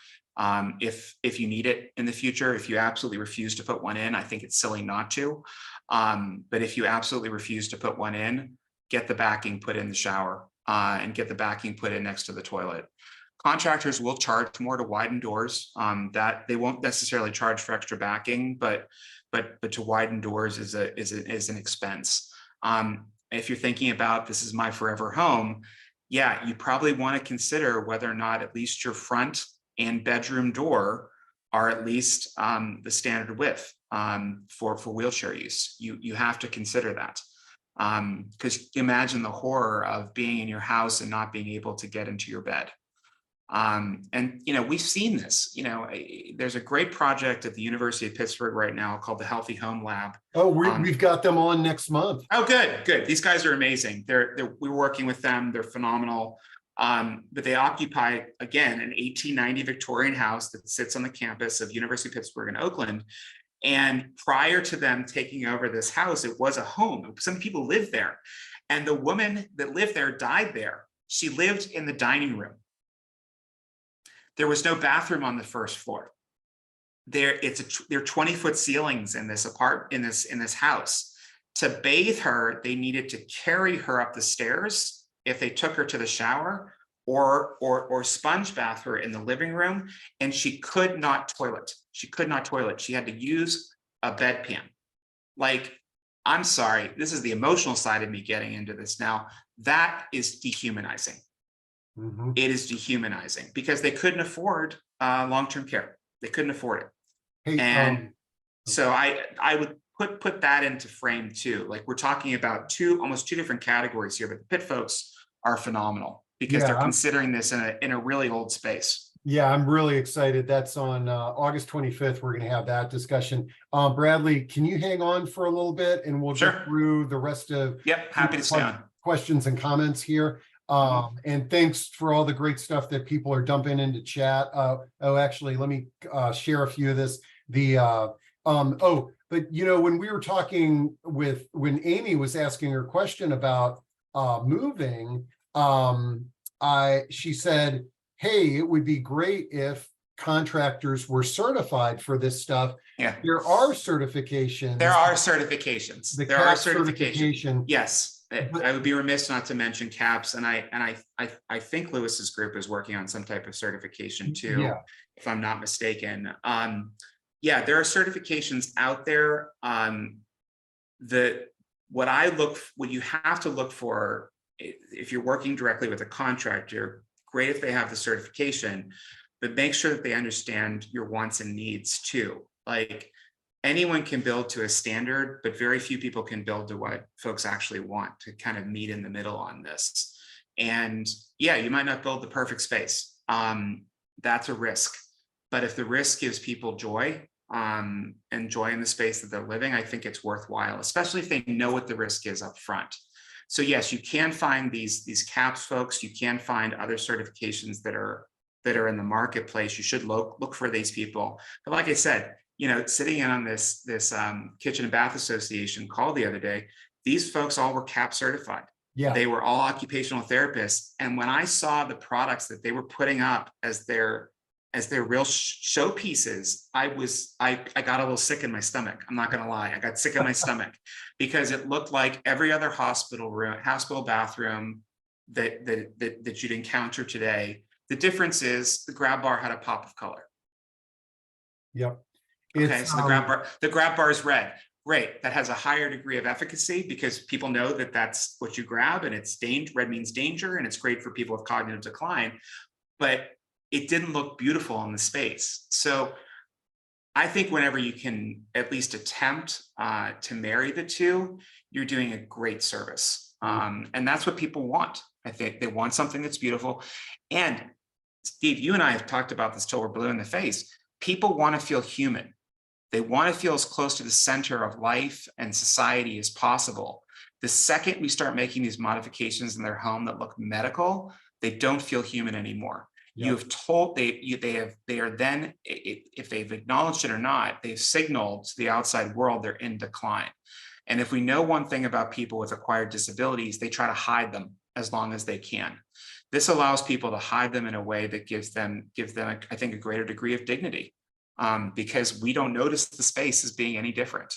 [SPEAKER 2] If you need it in the future, if you absolutely refuse to put one in, I think it's silly not to. But if you absolutely refuse to put one in, get the backing put in the shower and get the backing put in next to the toilet. Contractors will charge more to widen doors. That they won't necessarily charge for extra backing, but to widen doors is an expense. If you're thinking about this is my forever home, yeah, you probably want to consider whether or not at least your front and bedroom door are at least the standard width for wheelchair use. You have to consider that. Because imagine the horror of being in your house and not being able to get into your bed. And we've seen this. There's a great project at the University of Pittsburgh right now called the Healthy Home Lab.
[SPEAKER 1] Oh, we've got them on next month.
[SPEAKER 2] Oh, good. These guys are amazing. We're working with them. They're phenomenal. But they occupy, again, an 1890 Victorian house that sits on the campus of University of Pittsburgh in Oakland. And prior to them taking over this house, it was a home. Some people lived there. And the woman that lived there died there. She lived in the dining room. There was no bathroom on the first floor. There are 20-foot ceilings in this house. To bathe her, they needed to carry her up the stairs if they took her to the shower, or sponge bath her in the living room, and she could not toilet. She had to use a bedpan. Like, I'm sorry, this is the emotional side of me getting into this now. That is dehumanizing. It is dehumanizing because they couldn't afford long-term care. They couldn't afford it.
[SPEAKER 1] Hey,
[SPEAKER 2] and so I would put that into frame too. Like, we're talking about almost two different categories here, but the Pitt folks are phenomenal because they're considering this in a really old space.
[SPEAKER 1] Yeah, I'm really excited. That's on August 25th. We're going to have that discussion. Bradley, can you hang on for a little bit and we'll get through the rest of
[SPEAKER 2] happy to stay on.
[SPEAKER 1] Questions and comments here. And thanks for all the great stuff that people are dumping into chat. Oh, actually, let me share a few of this. But when we were talking when Amy was asking her question about moving, she said, hey, it would be great if contractors were certified for this stuff.
[SPEAKER 2] Yeah.
[SPEAKER 1] There are certifications.
[SPEAKER 2] There are certifications.
[SPEAKER 1] The
[SPEAKER 2] There are
[SPEAKER 1] CAP
[SPEAKER 2] certification.
[SPEAKER 1] certification.
[SPEAKER 2] Yes.
[SPEAKER 1] But
[SPEAKER 2] I would be remiss not to mention CAPS, and I think Lewis's group is working on some type of certification too,
[SPEAKER 1] yeah,
[SPEAKER 2] if I'm not mistaken. Yeah, there are certifications out there. What you have to look for if you're working directly with a contractor, great if they have the certification, but make sure that they understand your wants and needs too. Like, anyone can build to a standard, but very few people can build to what folks actually want, to kind of meet in the middle on this. And yeah, you might not build the perfect space. That's a risk. But if the risk gives people joy, and joy in the space that they're living, I think it's worthwhile, especially if they know what the risk is up front. So yes, you can find these CAPS folks, you can find other certifications that are in the marketplace. You should look for these people. But like I said, sitting in on this kitchen and bath association call the other day, these folks all were CAP certified.
[SPEAKER 1] yeah,
[SPEAKER 2] They were all occupational therapists. And when I saw the products that they were putting up as their real showpieces, I got a little sick in my stomach. I'm not going to lie. I got sick in my stomach because it looked like every other hospital bathroom that you'd encounter today. The difference is the grab bar had a pop of color.
[SPEAKER 1] yep.
[SPEAKER 2] Okay, so the grab bar is red. Great, that has a higher degree of efficacy because people know that that's what you grab, and it's red means danger, and it's great for people with cognitive decline. But it didn't look beautiful in the space. So I think whenever you can at least attempt to marry the two, you're doing a great service. And that's what people want. I think they want something that's beautiful. And Steve, you and I have talked about this till we're blue in the face. People want to feel human. They want to feel as close to the center of life and society as possible. The second we start making these modifications in their home that look medical, they don't feel human anymore. Yep. You have told they are then, if they've acknowledged it or not, they've signaled to the outside world they're in decline. And if we know one thing about people with acquired disabilities, they try to hide them as long as they can. This allows people to hide them in a way that gives them, I think, a greater degree of dignity, because we don't notice the space as being any different.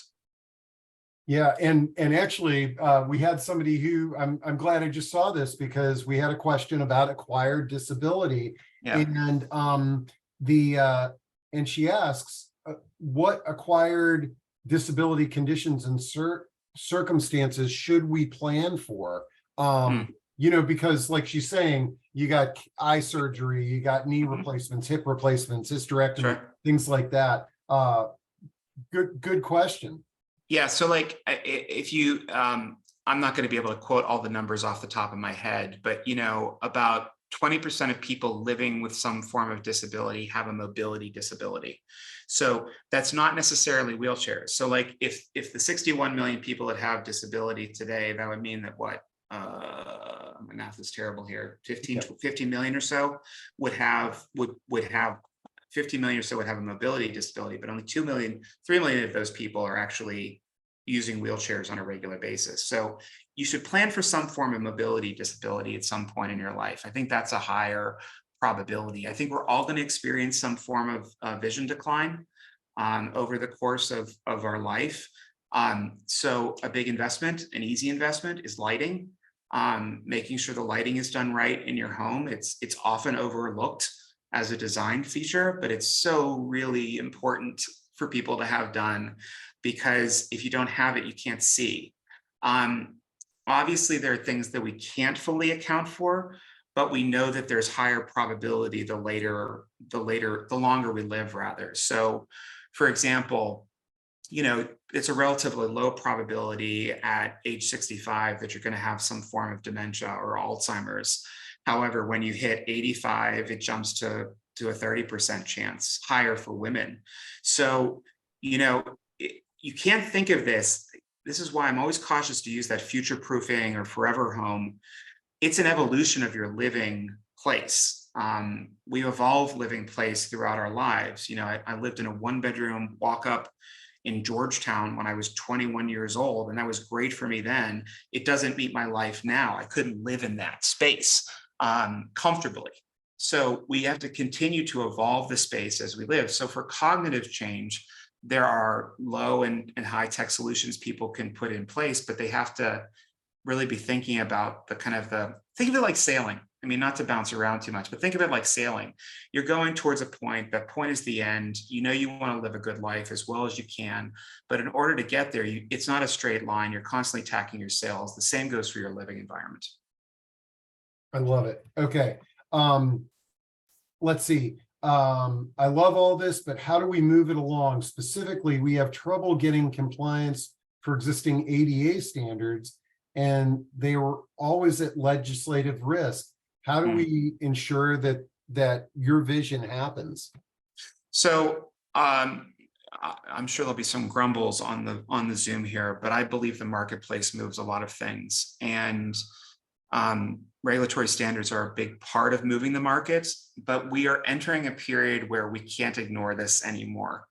[SPEAKER 1] Yeah, and actually, we had somebody who I'm glad I just saw this, because we had a question about acquired disability, and and she asks, what acquired disability conditions and circumstances should we plan for? Because like she's saying, you got eye surgery, you got knee replacements, hip replacements, hysterectomy, things like that. Good question.
[SPEAKER 2] Yeah, so like if you, I'm not going to be able to quote all the numbers off the top of my head, but about 20% of people living with some form of disability have a mobility disability. So that's not necessarily wheelchairs. So like if the 61 million people that have disability today, that would mean that what, my math is terrible here, 50 million or so would have 50 million or so would have a mobility disability, but only 3 million of those people are actually using wheelchairs on a regular basis. So you should plan for some form of mobility disability at some point in your life. I think that's a higher probability. I think we're all going to experience some form of vision decline over the course of our life. So a big investment, an easy investment, is lighting. Making sure the lighting is done right in your home. It's often overlooked as a design feature, but it's so really important for people to have done, because if you don't have it, you can't see. Obviously, there are things that we can't fully account for, but we know that there's higher probability the longer we live, rather. So, for example, it's a relatively low probability at age 65 that you're going to have some form of dementia or Alzheimer's. However, when you hit 85, it jumps to a 30% chance, higher for women. So, you can't think of this. This is why I'm always cautious to use that future proofing or forever home. it's an evolution of your living place. We evolve living place throughout our lives. I lived in a 1-bedroom walk up in Georgetown when I was 21 years old, and that was great for me then. It doesn't meet my life now. I couldn't live in that space comfortably. So we have to continue to evolve the space as we live. So for cognitive change, there are low and high tech solutions people can put in place, but they have to really be thinking about think of it like sailing. I mean, not to bounce around too much, but think of it like sailing. You're going towards a point. That point is the end. You want to live a good life as well as you can. But in order to get there, it's not a straight line. You're constantly tacking your sails. The same goes for your living environment.
[SPEAKER 1] I love it. Okay. Let's see. I love all this, but how do we move it along? Specifically, we have trouble getting compliance for existing ADA standards, and they were always at legislative risk. How do we ensure that your vision happens?
[SPEAKER 2] So I'm sure there'll be some grumbles on the Zoom here, but I believe the marketplace moves a lot of things, and regulatory standards are a big part of moving the markets. But we are entering a period where we can't ignore this anymore.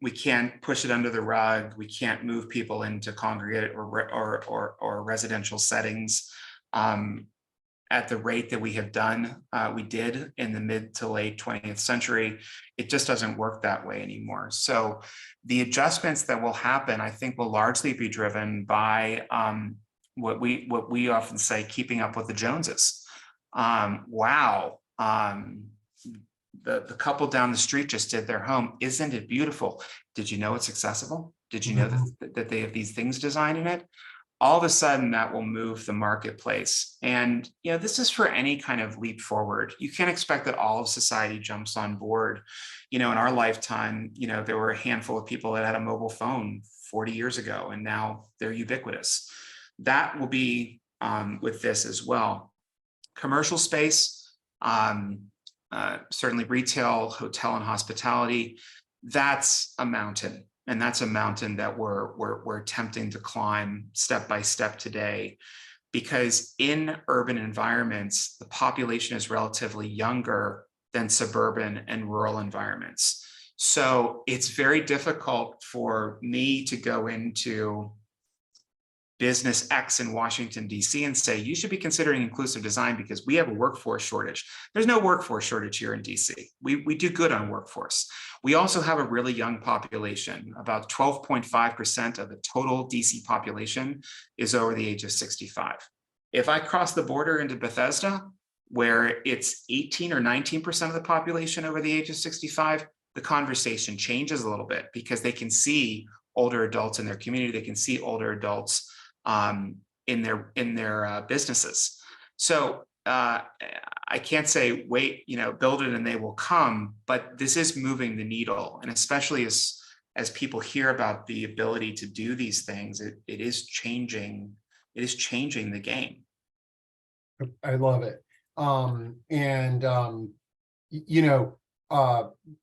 [SPEAKER 2] We can't push it under the rug. We can't move people into congregate or residential settings at the rate that we have done. We did in the mid to late 20th century. It just doesn't work that way anymore. So the adjustments that will happen, I think, will largely be driven by what we often say, keeping up with the Joneses. Wow. The couple down the street just did their home. Isn't it beautiful? Did you know it's accessible? Did you know that they have these things designed in it? All of a sudden that will move the marketplace. And this is for any kind of leap forward. You can't expect that all of society jumps on board. In our lifetime, there were a handful of people that had a mobile phone 40 years ago, and now they're ubiquitous. That will be with this as well. Commercial space, certainly retail, hotel, and hospitality, that's a mountain. And that's a mountain that we're attempting to climb step by step today, because in urban environments, the population is relatively younger than suburban and rural environments. So it's very difficult for me to go into business X in Washington, D.C. and say, you should be considering inclusive design because we have a workforce shortage. There's no workforce shortage here in D.C. We do good on workforce. We also have a really young population. About 12.5% of the total D.C. population is over the age of 65. If I cross the border into Bethesda, where it's 18 or 19% of the population over the age of 65, the conversation changes a little bit, because they can see older adults in their community. They can see older adults in their businesses. So I can't say, wait, build it and they will come, but this is moving the needle. And especially as people hear about the ability to do these things, it is changing the game.
[SPEAKER 1] I love it.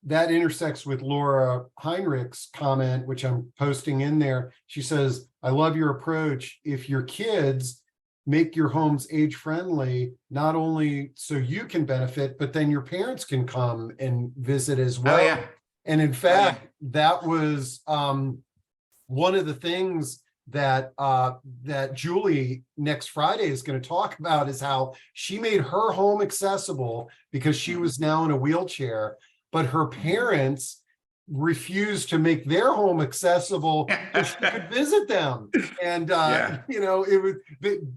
[SPEAKER 1] That intersects with Laura Heinrich's comment, which I'm posting in there. She says, I love your approach. If your kids make your homes age friendly, not only so you can benefit, but then your parents can come and visit as well.
[SPEAKER 2] Oh, yeah.
[SPEAKER 1] And in fact, that was one of the things that Julie next Friday is going to talk about, is how she made her home accessible because she was now in a wheelchair, but her parents refused to make their home accessible so she could visit them. And it was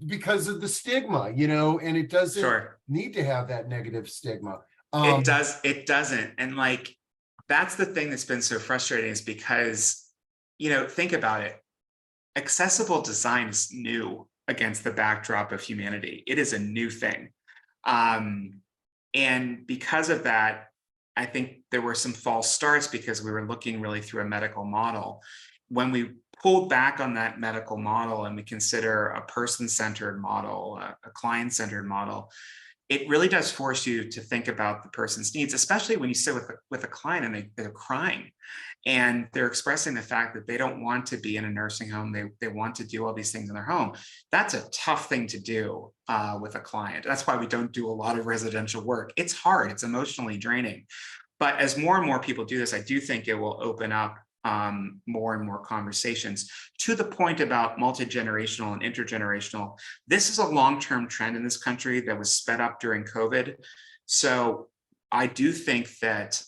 [SPEAKER 1] because of the stigma, and it doesn't need to have that negative stigma.
[SPEAKER 2] It doesn't. And that's the thing that's been so frustrating, is because, think about it. Accessible design is new against the backdrop of humanity. It is a new thing. And because of that, I think there were some false starts because we were looking really through a medical model. When we pulled back on that medical model and we consider a person-centered model, a client-centered model, it really does force you to think about the person's needs, especially when you sit with a client and they're crying and they're expressing the fact that they don't want to be in a nursing home. They want to do all these things in their home. That's a tough thing to do with a client. That's why we don't do a lot of residential work. It's hard. It's emotionally draining. But as more and more people do this, I do think it will open up more and more conversations. To the point about multi-generational and intergenerational, this is a long-term trend in this country that was sped up during COVID. So I do think that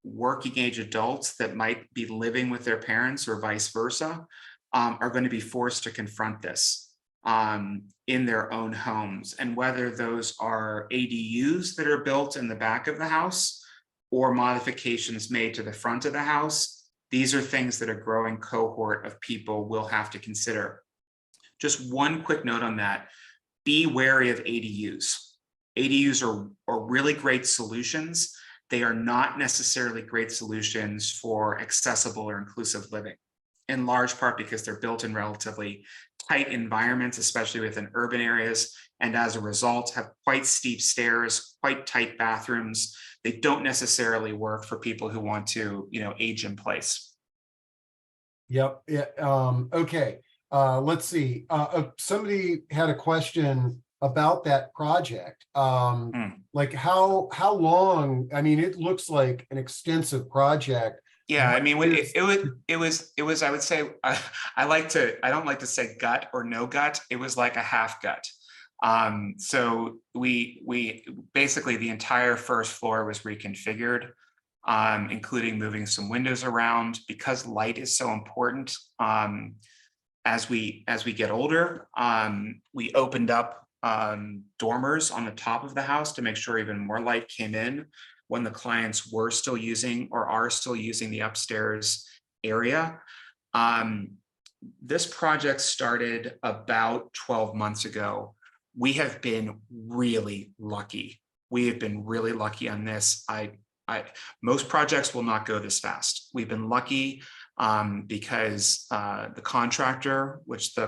[SPEAKER 2] working age adults that might be living with their parents or vice versa are going to be forced to confront this in their own homes. And whether those are ADUs that are built in the back of the house or modifications made to the front of the house, these are things that a growing cohort of people will have to consider. Just one quick note on that: be wary of ADUs. ADUs are really great solutions. They are not necessarily great solutions for accessible or inclusive living, in large part because they're built in relatively tight environments, especially within urban areas, and as a result have quite steep stairs, quite tight bathrooms. They don't necessarily work for people who want to, age in place.
[SPEAKER 1] Yep. Yeah. Okay. Let's see. Somebody had a question about that project. Like how long? I mean, it looks like an extensive project.
[SPEAKER 2] Yeah, I mean,
[SPEAKER 1] Is-
[SPEAKER 2] it was, I would say, I don't like to say gut or no gut. It was like a half gut. So we basically the entire first floor was reconfigured, including moving some windows around because light is so important. As we get older, we opened up dormers on the top of the house to make sure even more light came in when the clients were still using or are still using the upstairs area. This project started about 12 months ago. We have been really lucky. We have been really lucky on this. Most projects will not go this fast. We've been lucky because the contractor, which the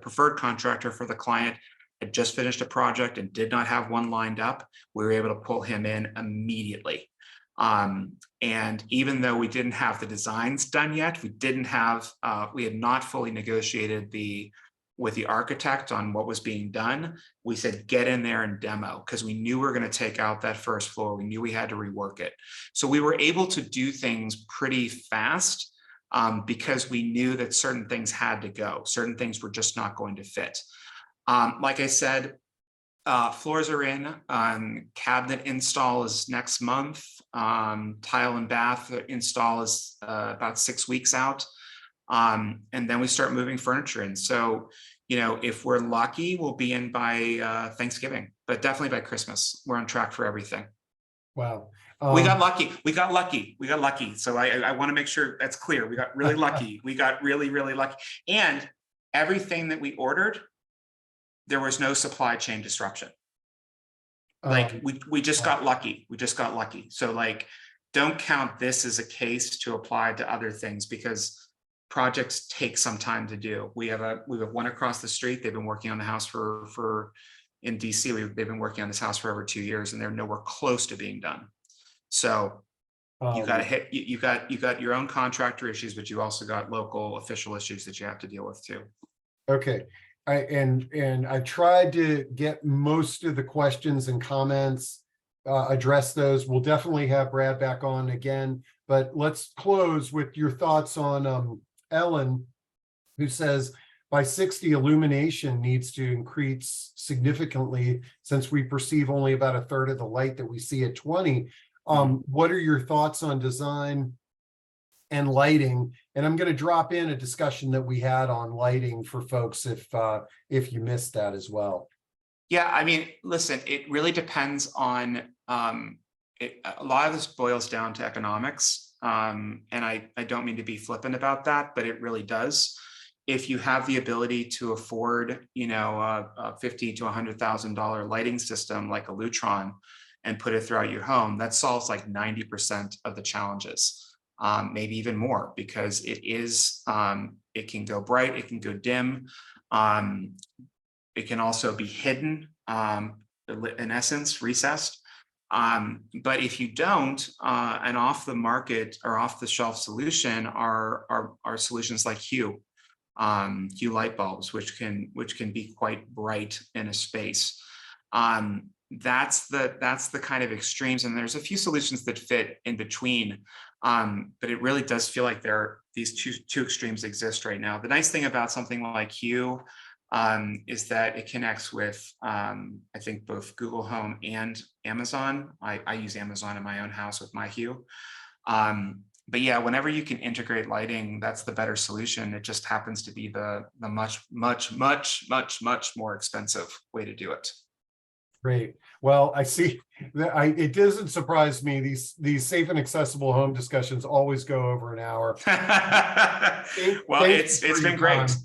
[SPEAKER 2] preferred contractor for the client, had just finished a project and did not have one lined up. We were able to pull him in immediately. And even though we didn't have the designs done yet, we had not fully negotiated with the architect on what was being done. We said, get in there and demo, because we knew we were going to take out that first floor. We knew we had to rework it. So we were able to do things pretty fast because we knew that certain things had to go. Certain things were just not going to fit. Like I said, floors are in, cabinet install is next month. Tile and bath install is about 6 weeks out. And then we start moving furniture in. So, if we're lucky, we'll be in by Thanksgiving, but definitely by Christmas. We're on track for everything.
[SPEAKER 1] Wow.
[SPEAKER 2] We got lucky. We got lucky. So I want to make sure that's clear. We got really lucky. We got really, really lucky. And everything that we ordered, there was no supply chain disruption. Like we just got lucky. We just got lucky. So don't count this as a case to apply to other things, because projects take some time to do. We have one across the street. They've been working on the house in DC. They've been working on this house for over 2 years, and they're nowhere close to being done. So you got to hit. You got your own contractor issues, but you also got local official issues that you have to deal with too.
[SPEAKER 1] Okay. I tried to get most of the questions and comments, address those. We'll definitely have Brad back on again, but let's close with your thoughts on Ellen, who says by 60 illumination needs to increase significantly since we perceive only about a third of the light that we see at 20. What are your thoughts on design and lighting? And I'm going to drop in a discussion that we had on lighting for folks if you missed that as well.
[SPEAKER 2] Yeah, I mean, listen, it really depends on a lot of this boils down to economics. And I don't mean to be flippant about that, but it really does. If you have the ability to afford, a $50,000 to $100,000 lighting system like a Lutron and put it throughout your home, that solves like 90% of the challenges. Maybe even more, because it can go bright, it can go dim. It can also be hidden. in essence, recessed. But if you don't, an off the market or off the shelf solution are solutions like Hue light bulbs, which can be quite bright in a space. That's the kind of extremes, and there's a few solutions that fit in between. But it really does feel like these two extremes exist right now. The nice thing about something like Hue is that it connects with I think both Google Home and Amazon. I use Amazon in my own house with my Hue. But yeah, whenever you can integrate lighting, that's the better solution. It just happens to be the much more expensive way to do it.
[SPEAKER 1] Great. Well, I see that it doesn't surprise me. These safe and accessible home discussions always go over an hour.
[SPEAKER 2] Well,
[SPEAKER 1] Thank
[SPEAKER 2] it's
[SPEAKER 1] you for
[SPEAKER 2] been
[SPEAKER 1] your
[SPEAKER 2] great.
[SPEAKER 1] time.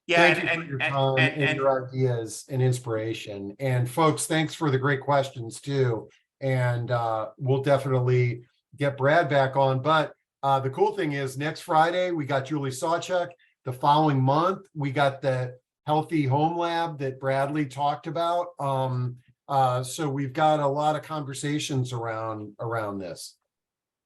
[SPEAKER 2] Yeah,
[SPEAKER 1] Thank you for your time and your ideas and inspiration. And folks, thanks for the great questions too. And we'll definitely get Brad back on. But the cool thing is next Friday, we got Julie Sawchuk. The following month, we got the Healthy Home Lab that Bradley talked about. So we've got a lot of conversations around this.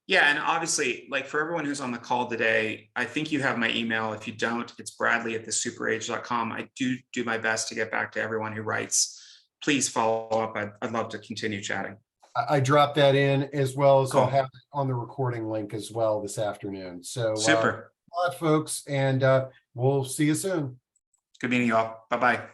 [SPEAKER 2] Yeah, and obviously, like for everyone who's on the call today, I think you have my email. If you don't, it's bradley@thesuperage.com. I do my best to get back to everyone who writes. Please follow up. I'd love to continue chatting.
[SPEAKER 1] I dropped that in, as well as
[SPEAKER 2] Cool.
[SPEAKER 1] I'll have it on the recording link as well this afternoon. So
[SPEAKER 2] Super.
[SPEAKER 1] a lot, folks, and we'll see you soon.
[SPEAKER 2] Good meeting you all. Bye-bye.